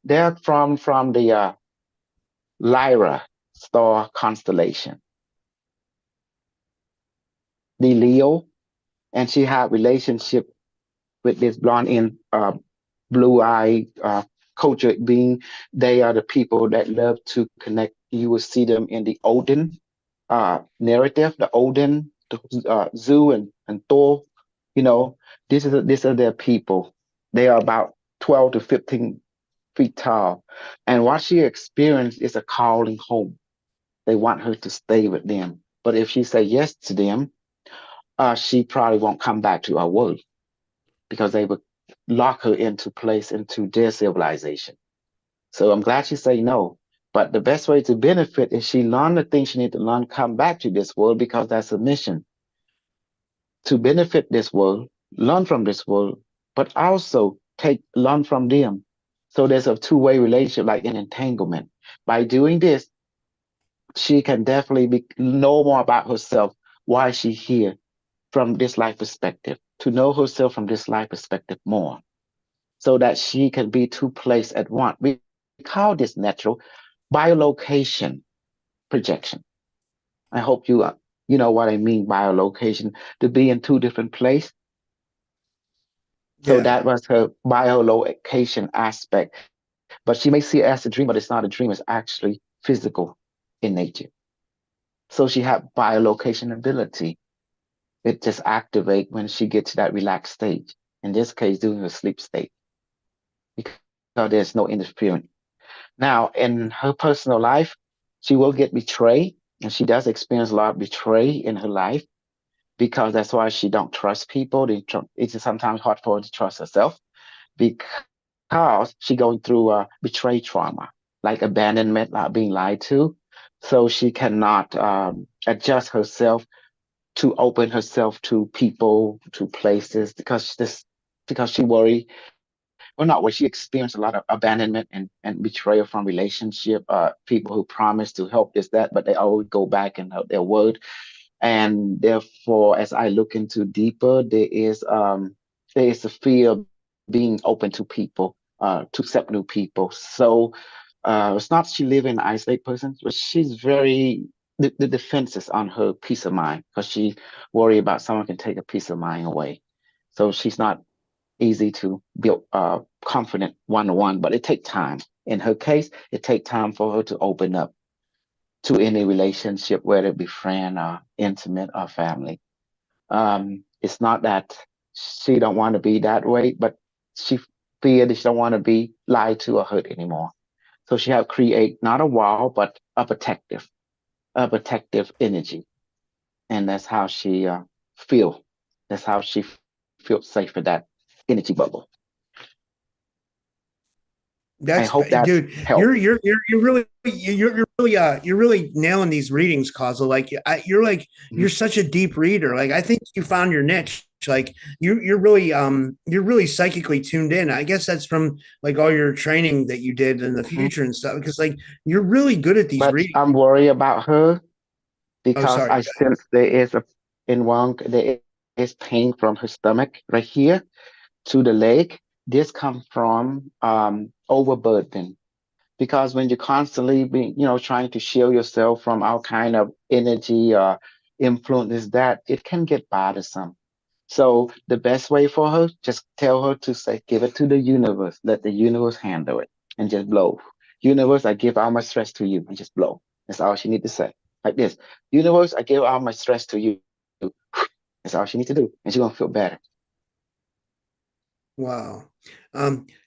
They're from the Lyra star constellation, the Leo, and she had relationship with this blonde in blue eye cultured being. They are the people that love to connect. You will see them in the Odin narrative, the Odin, the Zeus and Thor. You know, these are their people. They are about 12 to 15 feet tall. And what she experienced is a calling home. They want her to stay with them. But if she say yes to them, she probably won't come back to our world because they would lock her into place into their civilization. So I'm glad she say no. But the best way to benefit is she learn the things she need to learn, come back to this world because that's a mission to benefit this world, learn from this world, but also take learn from them. So there's a two-way relationship, like an entanglement. By doing this, she can definitely know more about herself, why she here from this life perspective, to know herself from this life perspective more so that she can be two places at once. We call this natural biolocation projection. I hope you know what I mean biolocation, to be in two different places. So Yeah, that was her biolocation aspect. But she may see it as a dream, but it's not a dream, it's actually physical in nature. So she had biolocation ability. It just activate when she gets to that relaxed stage. In this case, during her sleep state, because there's no interference. Now, in her personal life, she will get betrayed, and she does experience a lot of betray in her life because that's why she don't trust people. It's sometimes hard for her to trust herself because she going through betray trauma, like abandonment, not being lied to. So she cannot adjust herself to open herself to people, to places, because she worry well, not where she experienced a lot of abandonment and betrayal from relationship, people who promise to help this, that, but they always go back and help their word. And therefore, as I look into deeper, there is a fear of being open to people, to accept new people. So it's not she live in an isolated person, but she's very the defenses on her peace of mind because she worry about someone can take a peace of mind away. So she's not easy to build confident one-on-one, but it takes time. In her case, it takes time for her to open up to any relationship, whether it be friend or intimate or family. It's not that she don't want to be that way, but she fear that she don't want to be lied to or hurt anymore. So she have create not a wall, but a protective energy, and that's how she feel. That's how she feels safe in that energy bubble. I that's hope that's dude. helped. You're really nailing these readings, Causal. Like you're Mhm. such a deep reader. Like I think you found your niche. Like you're really psychically tuned in. I guess that's from like all your training that you did in the Mhm. future and stuff. Because like you're really good at these But readings. I'm worried about her Oh, because sorry. I sense there is pain from her stomach right here to the leg. This comes from overburden because when you're constantly being, trying to shield yourself from all kind of energy or influences, that it can get bothersome. So the best way for her, just tell her to say, give it to the universe. Let the universe handle it and just blow. Universe, I give all my stress to you and just blow. That's all she need to say. Like this. Universe, I give all my stress to you. That's all she need to do. And she's gonna feel better. Wow.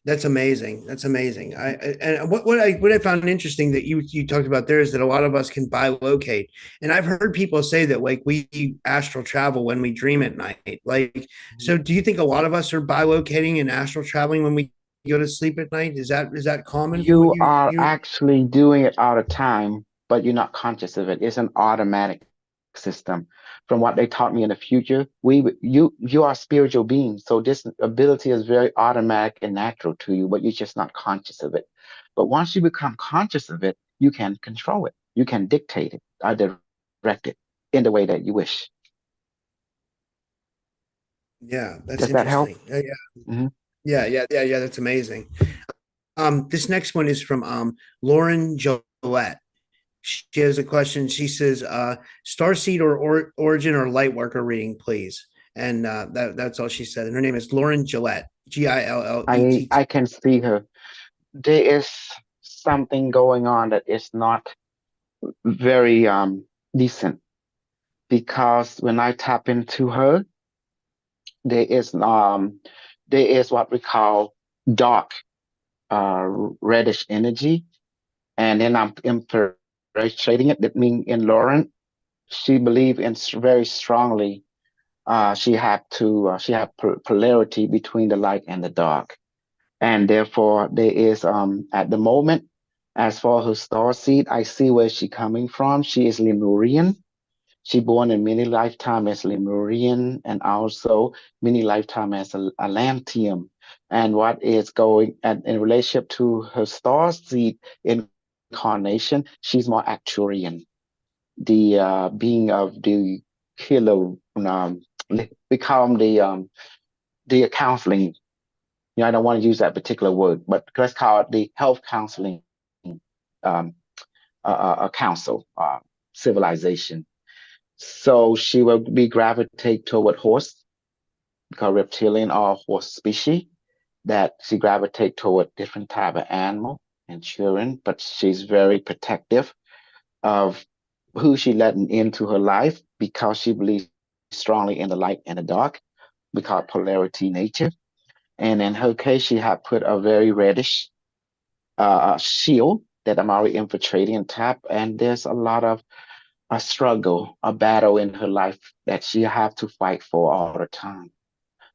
That's amazing. That's amazing. And what I found interesting that you talked about there is that a lot of us can bilocate. And I've heard people say that like we astral travel when we dream at night. Like, so do you think a lot of us are bilocating and astral traveling when we go to sleep at night? Is that common from what You you are you actually doing it all the time, but you're not conscious of it. It's an automatic. system. From what they taught me in the future, you are a spiritual being, so this ability is very automatic and natural to you, but you're just not conscious of it. But once you become conscious of it, you can control it, you can dictate it, or direct it in the way that you wish. Yeah, Does that's that help? interesting. Yeah, Hmm. yeah. That's amazing. This next one is from Lauren Gillette. She has a question. She says, "Starseed or Origin or Lightworker reading, please." And that's all she said. And her name is Lauren Gillette, Gillett. I can see her. There is something going on that is not very decent, because when I tap into her, there is um there is what we call dark uh reddish energy, and then I'm infiltrating it. That means in Lauren, she believe in very strongly. She have polarity between the light and the dark, and therefore there is at the moment. As for her star seed, I see where she coming from. She is Lemurian. She born in many lifetime as Lemurian, and also many lifetime as Atlantean. And what is going and in relationship to her star seed incarnation, she's more Acturian, the being of the killer. Become the counseling. I don't want to use that particular word, but let's call it the health counseling um, council, civilization. So she will be gravitate toward horse, because reptilian or horse species, that she gravitate toward different type of animal and children, but she's very protective of who she letting into her life, because she believes strongly in the light and the dark. We call it polarity nature. And in her case, she had put a very reddish shield that I'm already infiltrating and tap, and there's a lot of a struggle, a battle in her life that she have to fight for all the time.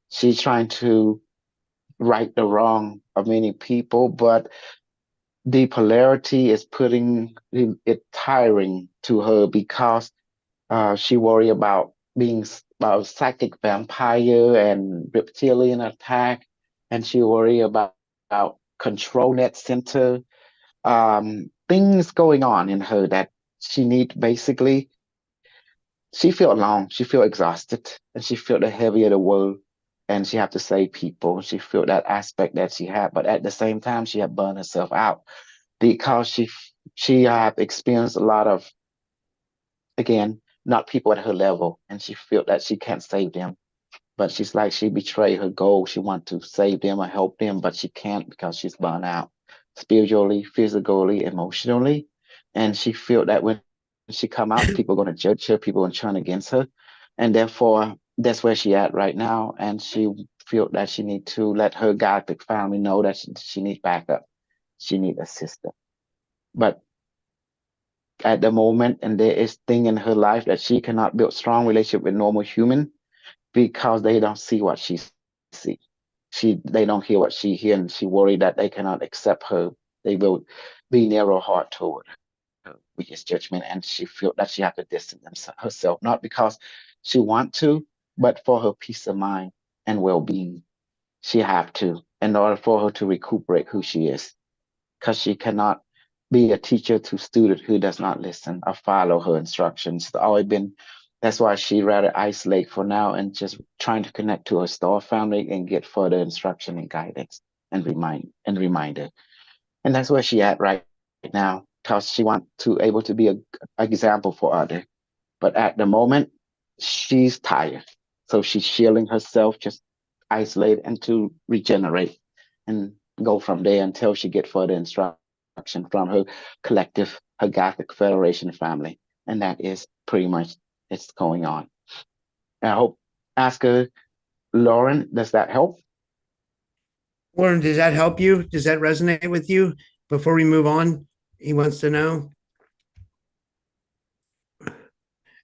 She's trying to right the wrong of many people, but the polarity is putting it tiring to her, because she worry about being about psychic vampire and reptilian attack, and she worry about control net center, things going on in her that she need basically. She feel alone, she feel exhausted, and she feel the heavy of the world, and she have to save people. She feel that aspect that she had, but at the same time, she had burned herself out, because she have experienced a lot of, again, not people at her level, and she feel that she can't save them. But she's like she betrayed her goal. She want to save them or help them, but she can't, because she's burned out spiritually, physically, emotionally, and she feel that when she come out, people are going to judge her, people are going to turn against her, and therefore that's where she at right now. And she feel that she need to let her Gothic family know that she needs backup, she need assistance. But at the moment, and there is thing in her life that she cannot build strong relationship with normal human, because they don't see what she see. They don't hear what she hear, and she worried that they cannot accept her. They will be narrow heart toward her with his judgment, and she feel that she have to distance herself, not because she want to, but for her peace of mind and well-being. She have to, in order for her to recuperate who she is, because she cannot be a teacher to student who does not listen or follow her instructions. It's always been. That's why she rather isolate for now and just trying to connect to her star family and get further instruction and guidance and reminder. And that's where she at right now, because she want to able to be a example for other. But at the moment, she's tired, so she's shielding herself, just isolate and to regenerate and go from there until she get further instruction from her collective, her Gothic Federation family, and that is pretty much it's going on. I hope. Ask her, Lauren, does that help? Lauren, does that help you? Does that resonate with you? Before we move on, he wants to know.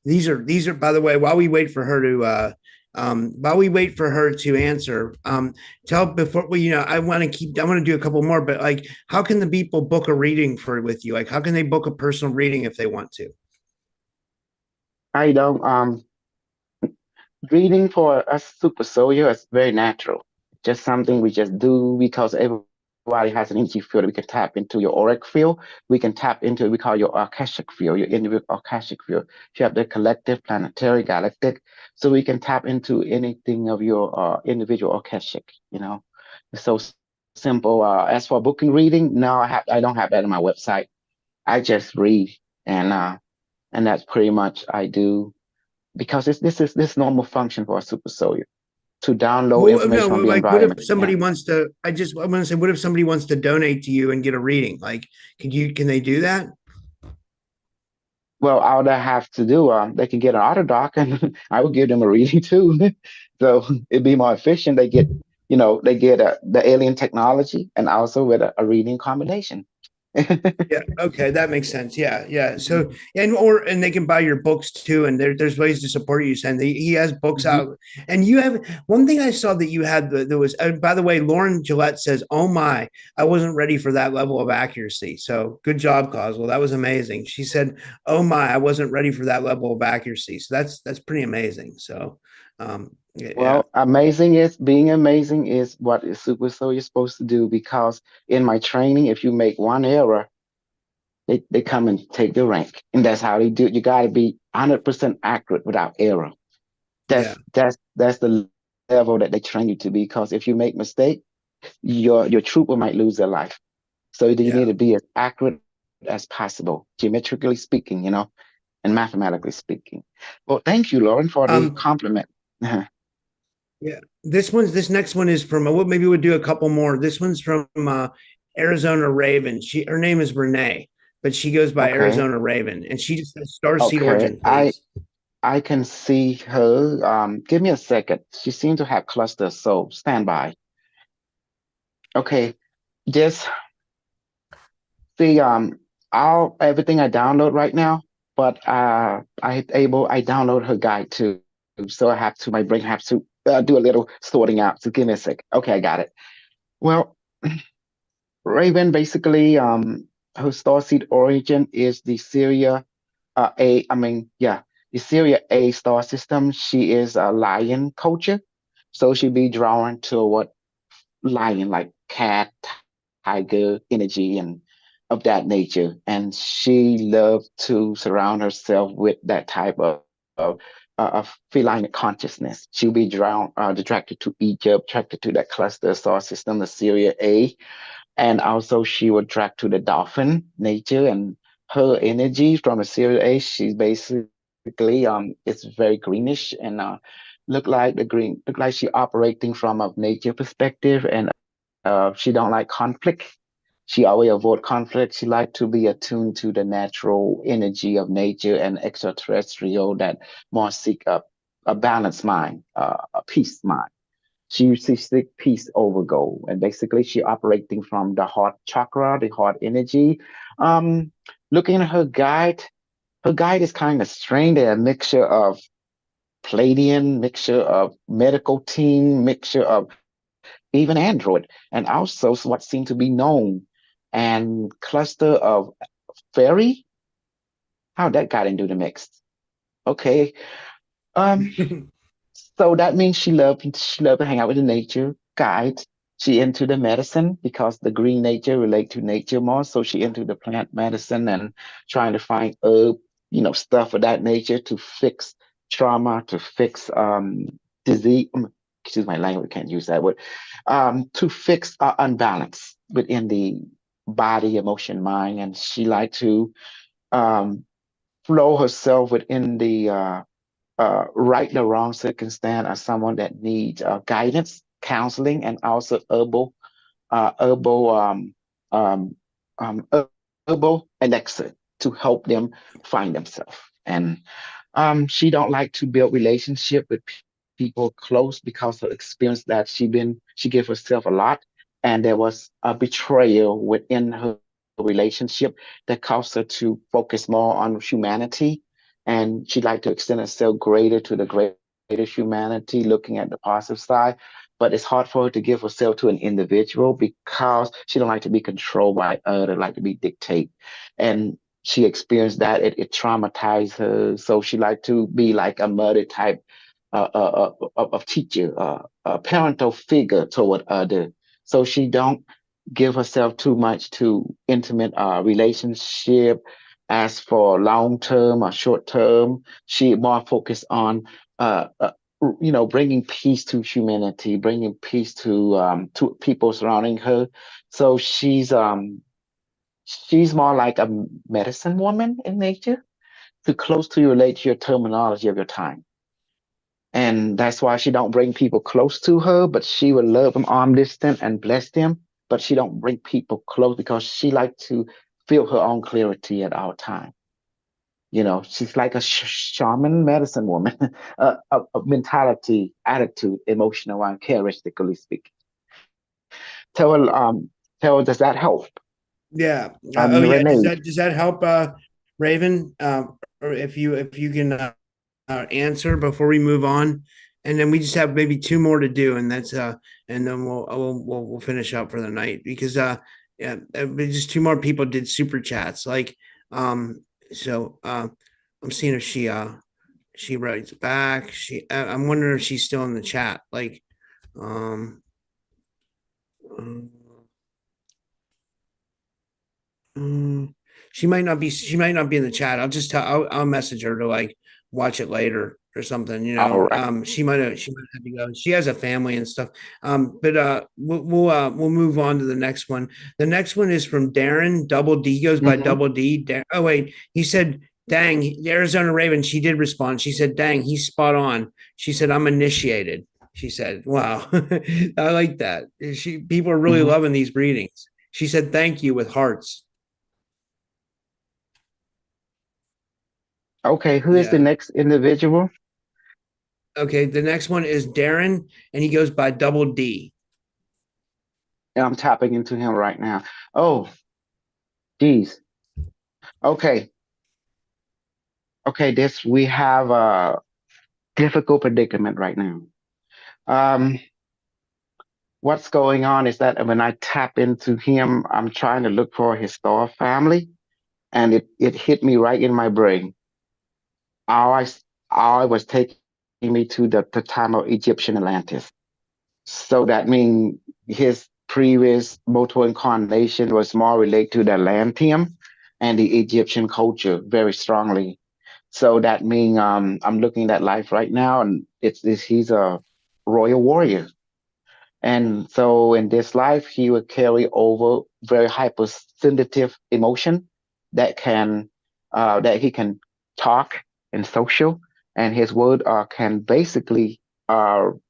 These are by the way, while we wait for her to answer, tell before we, I want to do a couple more, but like how can the people book a reading for with you? Like how can they book a personal reading if they want to? I don't reading for us super soldier is very natural. Just something we just do because everybody has an energy field. We can tap into your auric field. We can tap into we call your akashic field, your individual akashic field. You have the collective, planetary, galactic. So we can tap into anything of your individual akashic. It's so simple. As for booking reading, no, I don't have that on my website. I just read, and that's pretty much I do because this normal function for a super soldier to download Well, no, information from the like what if environment. Yeah. somebody wants to? I want to say, what if somebody wants to donate to you and get a reading? Like, can they do that? Well, all they have to do, they can get an auto doc, and I would give them a reading too. So it'd be more efficient. They get the alien technology and also with a reading combination. Yeah. Okay, that makes sense. Yeah. Yeah. So and they can buy your books too, and there's ways to support you. And he has books Mhm. out, and you have one thing I saw that you had. There was, by the way, Lauren Gillette says, "Oh my, I wasn't ready for that level of accuracy." So good job, Coswell. That was amazing. She said, "Oh my, I wasn't ready for that level of accuracy." So that's pretty amazing. So, yeah, Well, being amazing is what a super soldier is supposed to do because in my training, if you make one error, they come and take the rank. And that's how they do it. You got to be 100% accurate without error. yeah, That's the level that they train you to be because if you make mistake, your trooper might lose their life. So you yeah. need to be as accurate as possible, geometrically speaking, and mathematically speaking. Well, thank you, Lauren, for the Um, compliment. Yeah, this next one is from. Well, maybe we'll do a couple more. This one's from Arizona Raven. Her name is Renee, but she goes by Okay. Arizona Raven, and she just says starseed Okay. origin, I please. I can see her. Give me a second. She seems to have clusters, so stand by. Okay. Just see, all everything I download right now, but I download her guide too, so my brain has to do a little sorting out. So give me a sec. Okay, I got it. Well, Raven basically, her starseed origin is the Syria A. I mean, yeah, the Syria A star system. She is a lion culture, so she'd be drawn to what lion, like cat, tiger energy, and of that nature. And she loved to surround herself with that type of feline consciousness. She'll be drawn, attracted to Egypt, attracted to that cluster star system, the Syria A, and also she would attract to the dolphin nature and her energy from the Syria A. She's basically it's very greenish and look like she operating from a nature perspective and she don't like conflict. She always avoid conflict. She like to be attuned to the natural energy of nature and extraterrestrial that more seek a balanced mind, a peace mind. She seek peace over gold, and basically she operating from the heart chakra, the heart energy. Um, Looking at her guide is kind of strange. They're a mixture of Palladian, mixture of medical team, mixture of even Android, and also what seem to be known and cluster of fairy. How that got into the mix? Okay. Um, So that means she loved to hang out with the nature guides. She into the medicine because the green nature relate to nature more. So she into the plant medicine and trying to find herb, stuff of that nature to fix trauma, to fix disease. Excuse my language, can't use that word. To fix unbalance within the body, emotion, mind, and she like to um, flow herself within the right or wrong circumstance as someone that needs guidance, counseling, and also herbal herbal elixir to help them find themselves. And she don't like to build relationship with people close because of experience that she gave herself a lot, and there was a betrayal within her relationship that caused her to focus more on humanity, and she'd like to extend herself greater to the greater humanity, looking at the positive side. But it's hard for her to give herself to an individual because she don't like to be controlled by other, like to be dictated. And she experienced that. It traumatized her. So she like to be like a mother type of teacher, a parental figure toward other. So she don't give herself too much to intimate relationship. As for long term or short term, she more focused on uh, uh, bringing peace to humanity, bringing peace to people surrounding her. So she's more like a medicine woman in nature, too close to relate to your terminology of your time. And that's why she don't bring people close to her, but she will love them arm distance and bless them. But she don't bring people close because she like to feel her own clarity at all time. She's like a shaman medicine woman, a mentality, attitude, emotional, and characteristically speaking. Tell, does that help? Yeah. Oh yeah. Does Renee. that help, Raven? Or if you can answer before we move on, and then we just have maybe two more to do, and that's and then we'll finish up for the night because yeah, just two more people did super chats like so I'm seeing if she writes back. I'm wondering if she's still in the chat like um. um Mm, she might not be. She might not be in the chat. I'll just tell. I'll message her to like watch it later or something. All right. She might have. She might have to go. She has a family and stuff. But we'll move on to the next one. The next one is from Darren. Double D goes by Mm-hmm. Double D. Oh wait, he said, "Dang, the Arizona Raven." She did respond. She said, "Dang, he's spot on." She said, "I'm initiated." She said, "Wow, I like that." People are really Mm-hmm. loving these readings. She said, "Thank you" with hearts. Okay, who is the Yeah. next individual? Okay. The next one is Darren, and he goes by Double D. I'm tapping into him right now. Oh, geez. Okay. Okay, this we have a difficult predicament right now. Um, what's going on is that when I tap into him, I'm trying to look for his star family, and it hit me right in my brain. I was taking me to the time of Egyptian Atlantis. So that means his previous multiple incarnation was more related to the Atlantean and the Egyptian culture very strongly. So that means I'm looking at life right now, and it's he's a royal warrior. And so in this life, he will carry over very hypersensitive emotion that can that he can talk and social, and his word can basically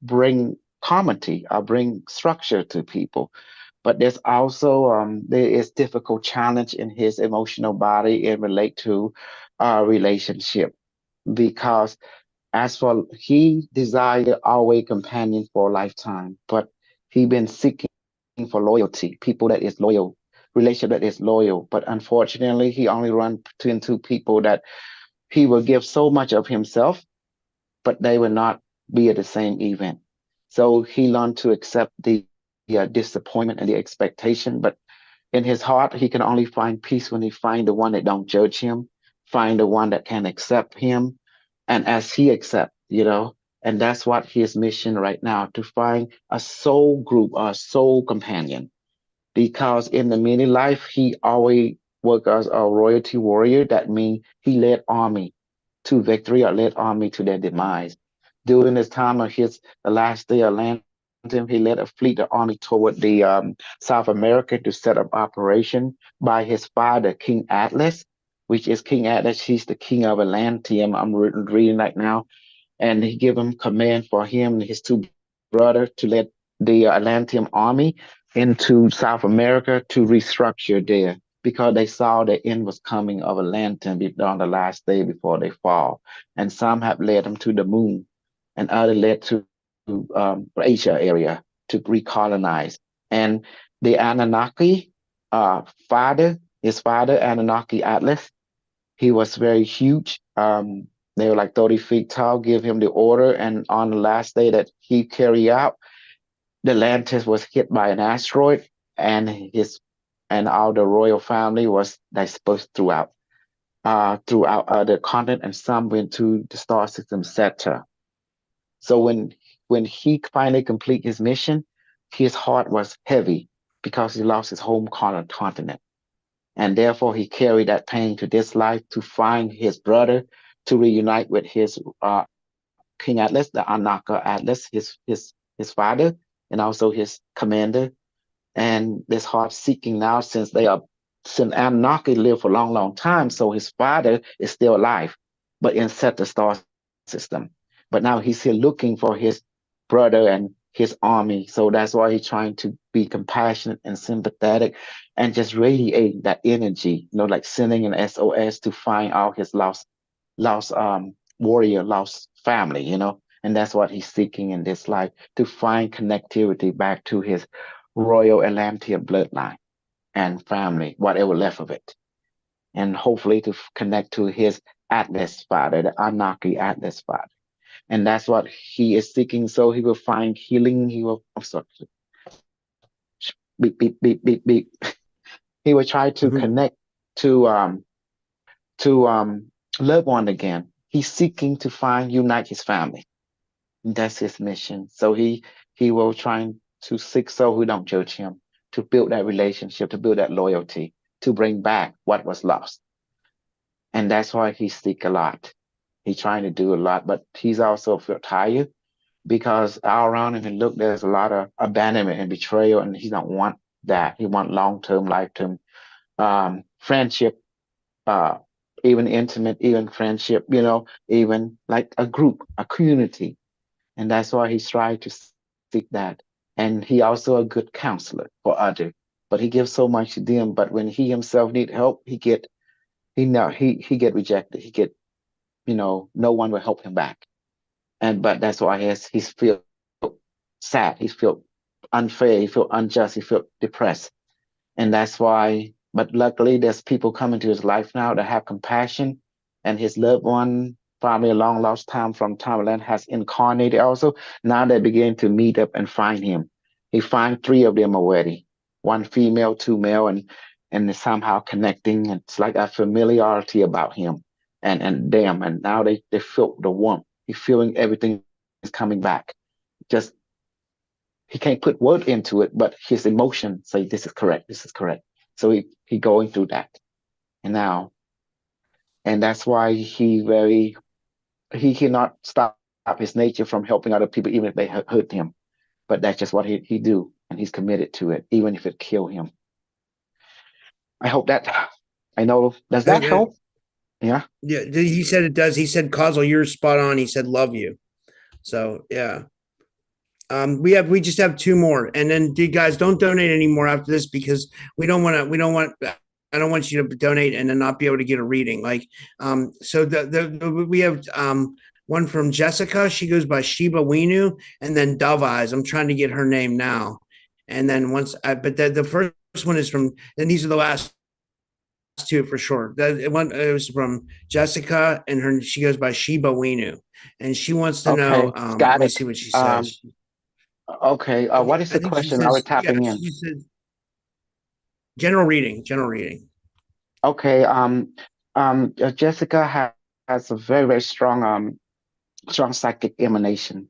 bring comedy, bring structure to people. But there's also there is difficult challenge in his emotional body in relate to relationship because as for he desired always companion for a lifetime, but he been seeking for loyalty, people that is loyal, relationship that is loyal. But unfortunately, he only run into people that he will give so much of himself, but they will not be at the same event. So he learned to accept the disappointment and the expectation, but in his heart, he can only find peace when he find the one that don't judge him, find the one that can accept him, and as he accept, and that's what his mission right now to find a soul group, a soul companion. Because in the mini life, he always worked as a royalty warrior. That means he led army to victory or led army to their demise. During this time of his the last day of Lantern, he led a fleet of army toward the South America to set up operation by his father, King Atlas, which is King Atlas. He's the king of Atlantium. I'm reading right now, and he gave him command for him and his two brothers to lead the Atlantean army into South America to restructure there because they saw the end was coming of Atlantean on the last day before they fall. And some have led them to the moon, and others led to Asia area to recolonize. And the Anunnaki his father, Anunnaki Atlas, he was very huge. They were like 30 feet tall, give him the order. And on the last day that he carried out, the Atlantis was hit by an asteroid, and his and all the royal family was dispersed throughout. throughout other continent, and some went to the star system Zeta. So when he finally complete his mission, his heart was heavy because he lost his home continent, and therefore he carried that pain to this life to find his brother, to reunite with his King Atlas, the Anaka Atlas, his father, and also his commander. And this heart seeking now, since Anunnaki lived for a long, long time, so his father is still alive, but inside the star system. But now he's here looking for his brother and his army. So that's why he's trying to be compassionate and sympathetic and just radiate that energy, like sending an SOS to find out his lost warrior, lost family. And that's what he's seeking in this life, to find connectivity back to his royal Atlantean bloodline and family, whatever left of it, and hopefully to connect to his Atlas father, the Anunnaki Atlas father. And that's what he is seeking. So he will find healing. I'm sorry, beep, beep, beep, beep, beep. He will try to Mhm. connect to loved one again. He's seeking to unite his family. That's his mission. So he will try to seek so who don't judge him, to build that relationship, to build that loyalty, to bring back what was lost. And that's why he seek a lot. He's trying to do a lot, but he's also feel tired because all around him, and look, there's a lot of abandonment and betrayal, and he don't want that. He want long-term, lifetime friendship, uh, even intimate, even friendship, even like a group, a community. And that's why he's trying to seek that. And he also a good counselor for others, but he gives so much to them. But when he himself need help, he get rejected. He get, no one will help him back. But that's why he's feel sad. He feel unfair. He feel unjust. He feel depressed. And that's why, but luckily, there's people coming to his life now that have compassion, and his loved one, probably a long lost time from Thailand, has incarnated also. Now they begin to meet up and find him. He find three of them already, one female, two male, and they're somehow connecting. It's like a familiarity about him and them. And now they feel the warmth. He's feeling everything is coming back. Just he can't put word into it, but his emotion say this is correct, this is correct. So he going through that, and now, and that's why he cannot stop his nature from helping other people, even if they hurt him. But that's just what he do, and he's committed to it, even if it kill him. I hope that, I know, does that Uh, help? Yeah. yeah, he said it does. He said, "Causal, you're spot on." He said, "Love you." So yeah, we just have two more, and then you guys don't donate anymore after this because we don't want. I don't want you to donate and then not be able to get a reading. Like, so we have one from Jessica. She goes by Shiba Winu, and then Dove Eyes. I'm trying to get her name now, and then but the first one is from, and these are the last two for sure. That one it was from Jessica, and her she goes by Shiba Winu, and she wants to know. Okay, got Let me it. see what she um says. okay, what is I the think she question? Are we says, yeah, tapping in? she says general reading, general reading. Okay. Jessica has a very, very strong psychic emanation.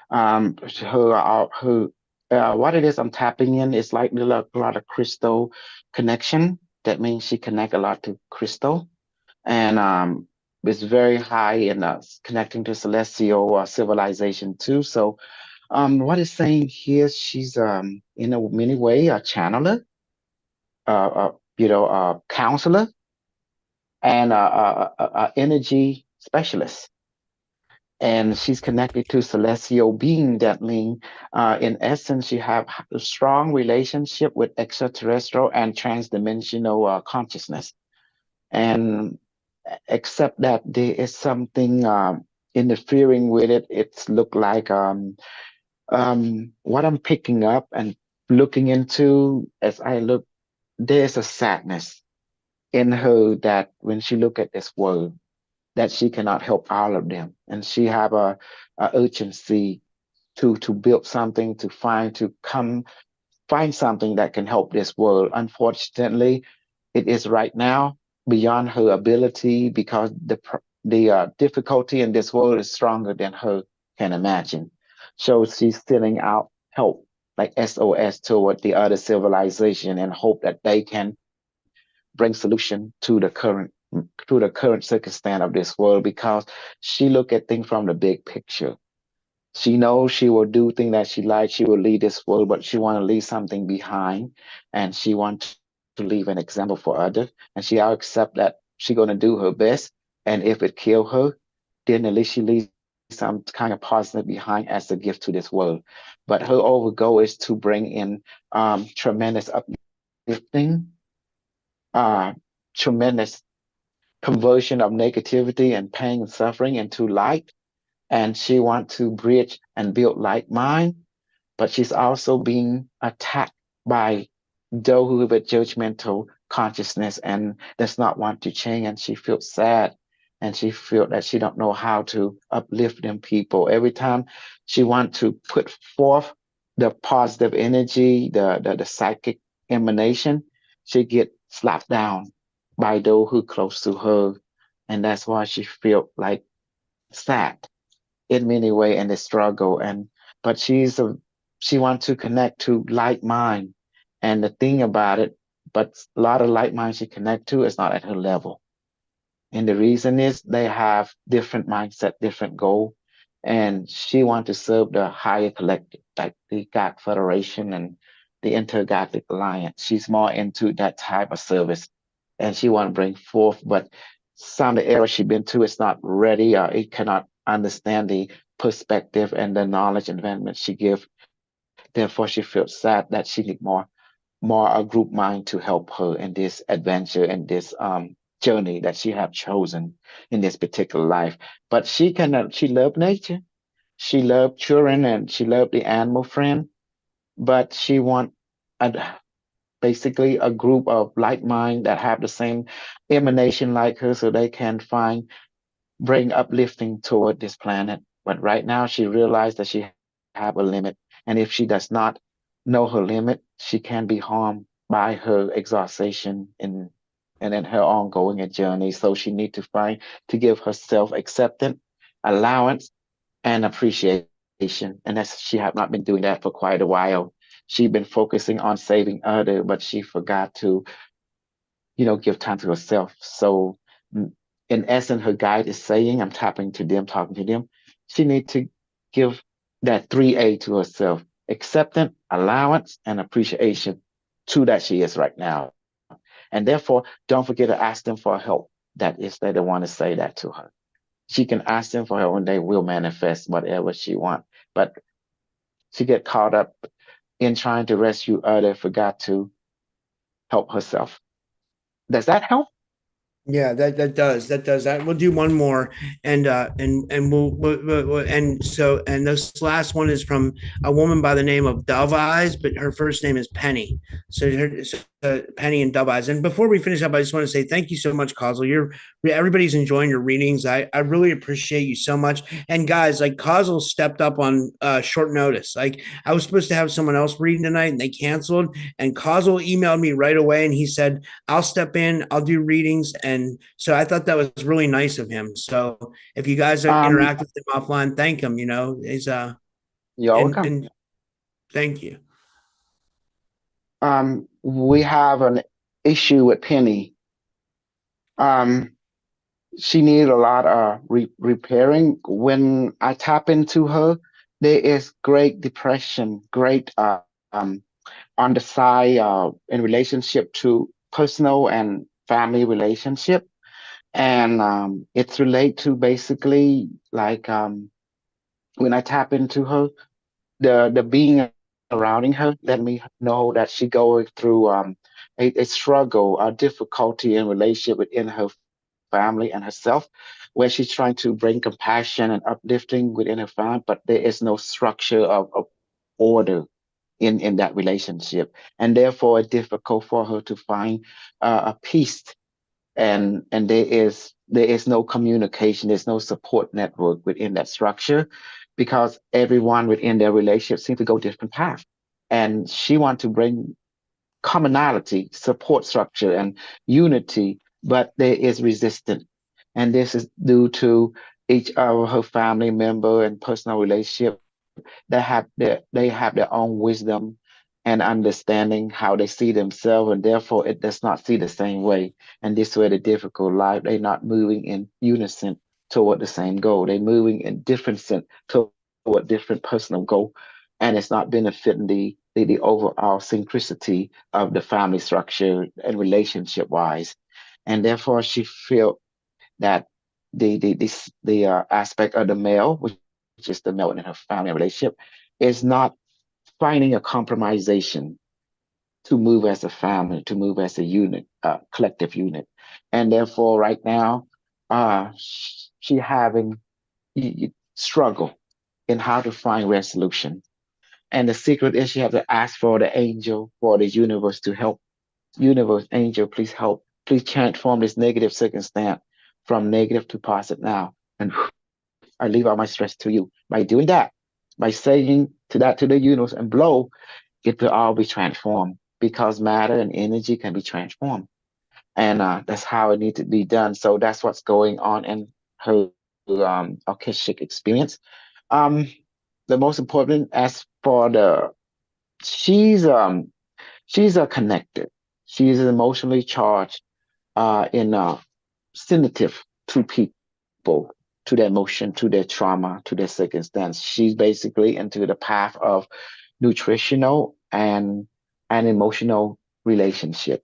What it is I'm tapping in is like a lot of crystal connection. That means she connect a lot to crystal, and it's very high in connecting to celestial civilization too. So, what it's saying here, she's in a many way a channeler, counselor, and a energy specialist, and she's connected to celestial being. That means in essence she have a strong relationship with extraterrestrial and transdimensional consciousness. And except that there is something interfering with it. It's look like what I'm picking up and looking into as I look, there's a sadness in her that when she look at this world, that she cannot help all of them, and she have a urgency to build something, to come find something that can help this world. Unfortunately, it is right now. beyond her ability because the difficulty in this world is stronger than her can imagine. So she's sending out help like SOS toward the other civilization and hope that they can bring solution to the current circumstance of this world because she look at things from the big picture. She knows she will do things that she likes. She will lead this world, but she want to leave something behind, and she want to leave an example for others. And she'll accept that she gonna do her best. And if it kill her, then at least she leaves some kind of positive behind as a gift to this world. But her over goal is to bring in tremendous uplifting, uh, tremendous conversion of negativity and pain and suffering into light, and she wants to bridge and build like mind, but she's also being attacked by those who have a judgmental consciousness and does not want to change, and she feels sad and she feels that she don't know how to uplift them people. Every time she wants to put forth the positive energy, the psychic emanation, she get slapped down by those who close to her, and that's why she feel like sad in many way in the struggle. And but she wants to connect to like mind, and the thing about it, but a lot of like minds she connect to is not at her level, and the reason is they have different mindset, different goal, and she wants to serve the higher collective like the God Federation and the Intergalactic Alliance. She's more into that type of service, and she want to bring forth, but some of the era she been to is not ready, or it cannot understand the perspective and the knowledge and advancement she give. Therefore, she feels sad that she need more a group mind to help her in this adventure and this journey that she have chosen in this particular life. But she loved nature, she loved children, and she loved the animal friend. But she want a, basically a group of like mind that have the same emanation like her, so they can find bring uplifting toward this planet. But right now, she realized that she have a limit, and if she does not know her limit, she can be harmed by her exhaustion and in her ongoing journey. So she need to find to give herself acceptance, allowance, and appreciation. And that's she have not been doing that for quite a while. She been focusing on saving other, but she forgot to give time to herself. So, in essence, her guide is saying, I'm tapping to them, talking to them. She needs to give that 3A to herself: acceptance, allowance, and appreciation to that she is right now. And therefore, don't forget to ask them for help. That is, they don't want to say that to her. She can ask them for help and they will manifest whatever she wants. But she get caught up in trying to rescue others, forgot to help herself. Does that help? Yeah, that does that. We'll do one more, and and this last one is from a woman by the name of Dove Eyes, but her first name is Penny. So Penny and Dove Eyes. And before we finish up, I just want to say thank you so much, Causal. Everybody's enjoying your readings. I really appreciate you so much. And guys, like Causal stepped up on short notice. Like I was supposed to have someone else reading tonight, and they canceled. And Causal emailed me right away, and he said, I'll step in, I'll do readings. And so I thought that was really nice of him. So if you guys Um, interact with him offline, thank him, he's you're welcome. and thank you. We have an issue with Penny. Um, she needs a lot of repairing. When I tap into her, there is great depression, great on the side in relationship to personal and family relationship, and it's related to basically like when I tap into her, the being around her let me know that she going through a struggle, a difficulty in relationship within her family and herself, where she's trying to bring compassion and uplifting within her family, but there is no structure of order in that relationship, and therefore it's difficult for her to find a peace, and there is no communication, there's no support network within that structure because everyone within their relationship seems to go different paths, and she wants to bring commonality, support structure, and unity but there is resistance. And this is due to each of her family member and personal relationship they have their own wisdom and understanding how they see themselves, and therefore it does not see the same way. And this way the difficult life, they're not moving in unison toward the same goal. They're moving in different toward different personal goal, and it's not benefiting the overall synchronicity of the family structure and relationship wise. And therefore she felt that the aspect of the male, which is the male in her family relationship, is not finding a compromisation to move as a family, to move as a unit, collective unit. And therefore, right now, she having struggle in how to find resolution. And the secret is she have to ask for the angel, for the universe to help. Universe, angel, please help. Please transform this negative circumstance from negative to positive now. And I leave all my stress to you. By doing that, by saying to the universe and blow, it will all be transformed because matter and energy can be transformed. And that's how it needs to be done. So that's what's going on in her Akashic experience. Um, the most important as for the she's connected. She's emotionally charged in sensitive to people, to their emotion, to their trauma, to their circumstance. She's basically into the path of nutritional and emotional relationship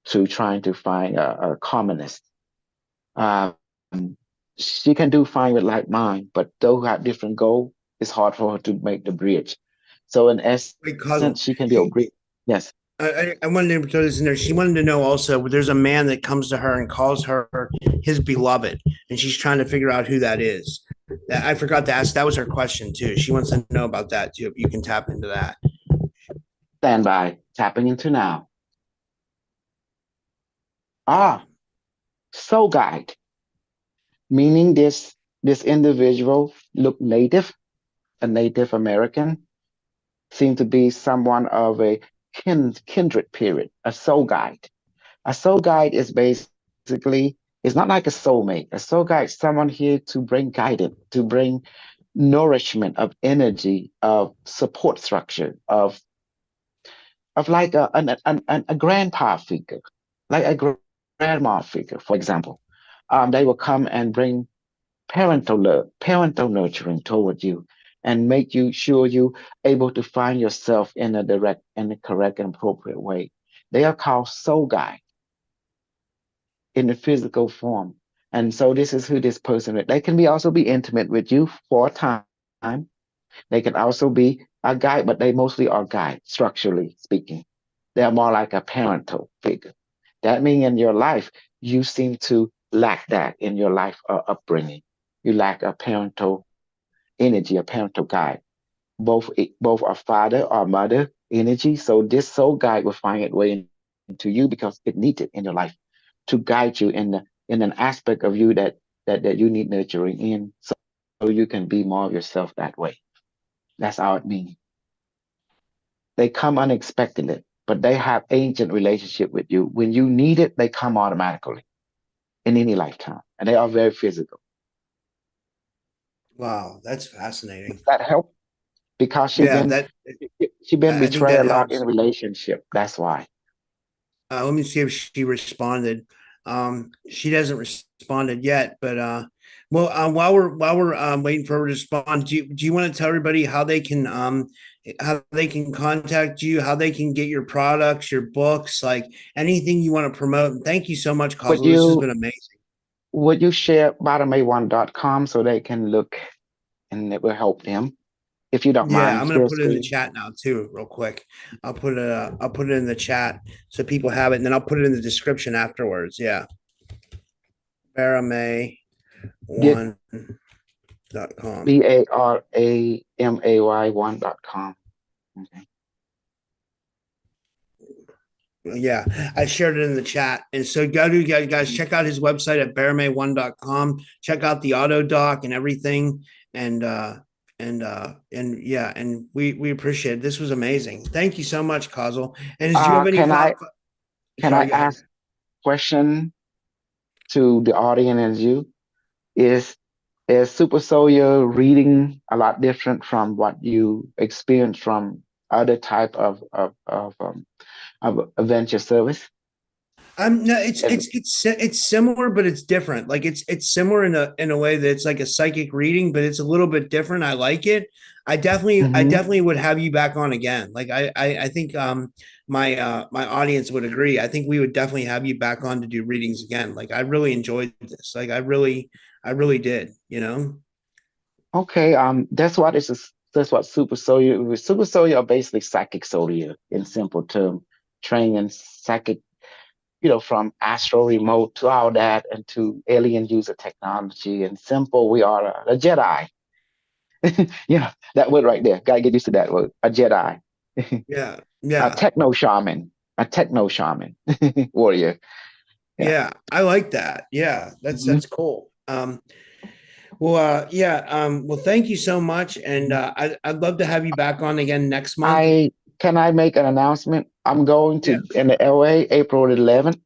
to trying to find a commonest. Um, she can do fine with like mind, but those who have different goal, it's hard for her to make the bridge. So in essence, she can Because be a great. she, Yes. I wanted to throw this in there. She wanted to know also there's a man that comes to her and calls her his beloved, and she's trying to figure out who that is. That I forgot to ask. That was her question too. She wants to know about that too. If you can tap into that. Stand by. Tapping into now. Yeah. Ah, soul guide, meaning this individual look native, a Native American, seem to be someone of a kindred period, a soul guide. A soul guide is basically, it's not like a soulmate. A soul guide is someone here to bring guidance, to bring nourishment of energy, of support structure, of like a grandpa figure, like a grandma figure, for example. They will come and bring parental love, parental nurturing toward you, and make you sure you able to find yourself in a direct and a correct and appropriate way. They are called soul guide in the physical form. And so this is who this person is. They can be also be intimate with you for a time. They can also be a guide, but they mostly are guide, structurally speaking. They're more like a parental figure. That means in your life, you seem to lack that in your life upbringing. You lack a parental energy, a parental guide. Both a father or mother energy. So this soul guide will find its way into you because it needs it in your life to guide you in an aspect of you that you need nurturing in, so you can be more of yourself that way. That's how it means. They come unexpectedly, but they have ancient relationship with you. When you need it, they come automatically in any lifetime, and they are very physical. Wow, that's fascinating. Does that help? Because Yeah, that she been I think betrayed that a lot in helps. relationship. That's why. Let me see if she responded. She hasn't responded yet, but well, while we're waiting for her to respond, do you want to tell everybody how they can contact you, how they can get your products, your books, like anything you want to promote? And thank you so much, Would Cosmo. This has you been amazing. would you share bottom1.com so they can look and it will help them? If you don't Yeah, mind, I'm gonna share put it in the screen. chat now too, real quick. I'll put it in the chat so people have it, and then I'll put it in the description afterwards. Yeah, Baramay Get one dot com. BARAMAY1.com. Okay. Yeah, I shared it in the chat. And so go to guys, check out his website at bearmay1.com. Check out the auto doc and everything. And and yeah, and we appreciate it. This was amazing. Thank you so much, Kazel. And do you have any Can I Sorry, go ahead. ask question? to the audience and you is super soldier reading a lot different from what you experience from other type of adventure service? No, it's Is- it's similar, but it's different. Like it's similar in a way that it's like a psychic reading, but it's a little bit different. I like it. I Mhm. definitely would have you back on again. Like I think my audience would agree. I think we would definitely have you back on to do readings again. Like I really enjoyed this. Like I really did. You know. Okay, that's what super soldier are basically psychic soldier in simple term, training psychic, from astro remote to all that and to alien user technology. And simple, we are a Jedi. Yeah, that word right there. Gotta get used to that word. A Jedi. Yeah. A Yeah. techno shaman. A techno shaman warrior. Yeah. Yeah. I like that. Yeah. Mhm. That's cool. Well, yeah. Well, thank you so much, and Mhm. I'd love to have you back on again next month. I make an announcement? I'm going Yeah, to in the LA April 11th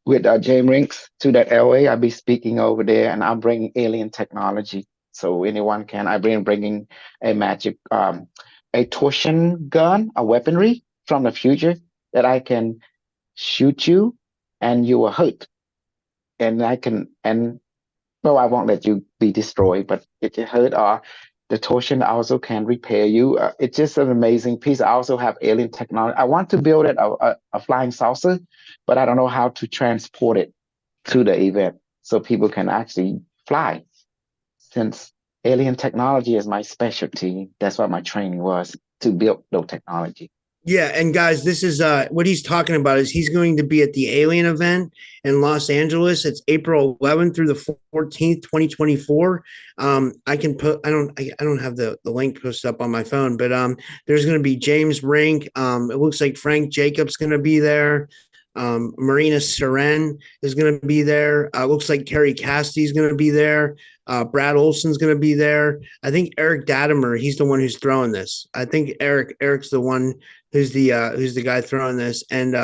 with James Rinks to that LA. I'll be speaking over there, and I'm bringing alien technology, so anyone can. Bringing a magic, a torsion gun, a weaponry from the future that I can shoot you, and you will hurt, and I can and no, I won't let you be destroyed, but if you hurt, the torsion also can repair you. It's just an amazing piece. I also have alien technology. I want to build it a flying saucer, but I don't know how to transport it to the event so people can actually fly. Since alien technology is my specialty, that's what my training was to build those technology. yeah. And guys, this is what he's talking about. Is he's going to be at the Alien event in Los Angeles? It's April 11th through the 14th, 2024. I can put. I don't have the link posted up on my phone, but there's going to be James Rink. It looks like Frank Jacobs going to be there. Marina Seren is going to be there. Looks like Carrie Cassidy's going to be there. Brad Olson's going to be there. I think Eric Dadimer, he's the one who's throwing this. I think Eric's the one who's the guy throwing this, and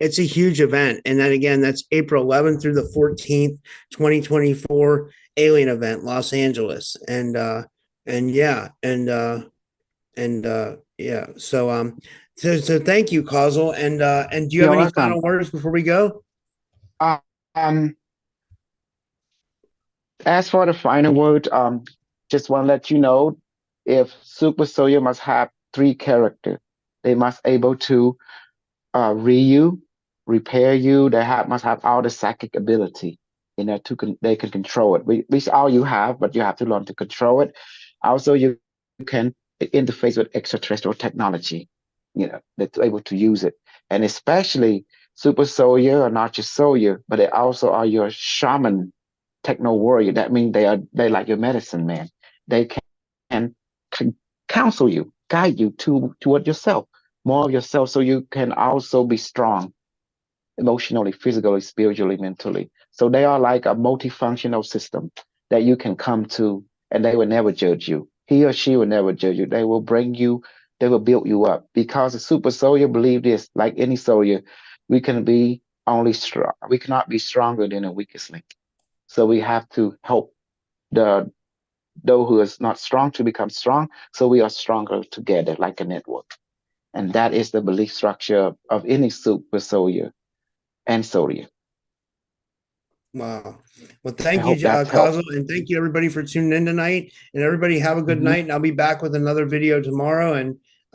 it's a huge event. And then again, that's April 11th through the 14th, 2024, Alien event, Los Angeles, and yeah, and yeah. So thank you, Causal, and do you have You're any welcome. final words before we go? Uh, Um, as for the final word, just want to let you know if Super Soldier must have three characters. They must able to read you, repair you. Must have all the psychic ability. They can control it. Which all you have, but you have to learn to control it. Also, you can interface with extraterrestrial technology. That's able to use it, and especially Super Soldier are not just soldier, but they also are your shaman techno warrior. That means they like your medicine man. They can, can counsel you, guide you toward yourself, more of yourself, so you can also be strong emotionally, physically, spiritually, mentally. So they are like a multifunctional system that you can come to, and they will never judge you. He or she will never judge you. They will build you up because a super soldier believe this, like any soldier, we can be only strong. We cannot be stronger than the weakest link. So we have to help the those who is not strong to become strong. So we are stronger together, like a network. And that is the belief structure of any super soldier and soldier. Wow. Well, I thank hope you, that's helped. Causal, and thank you everybody for tuning in tonight. And everybody have a good Mhm. night. And I'll be back with another video tomorrow.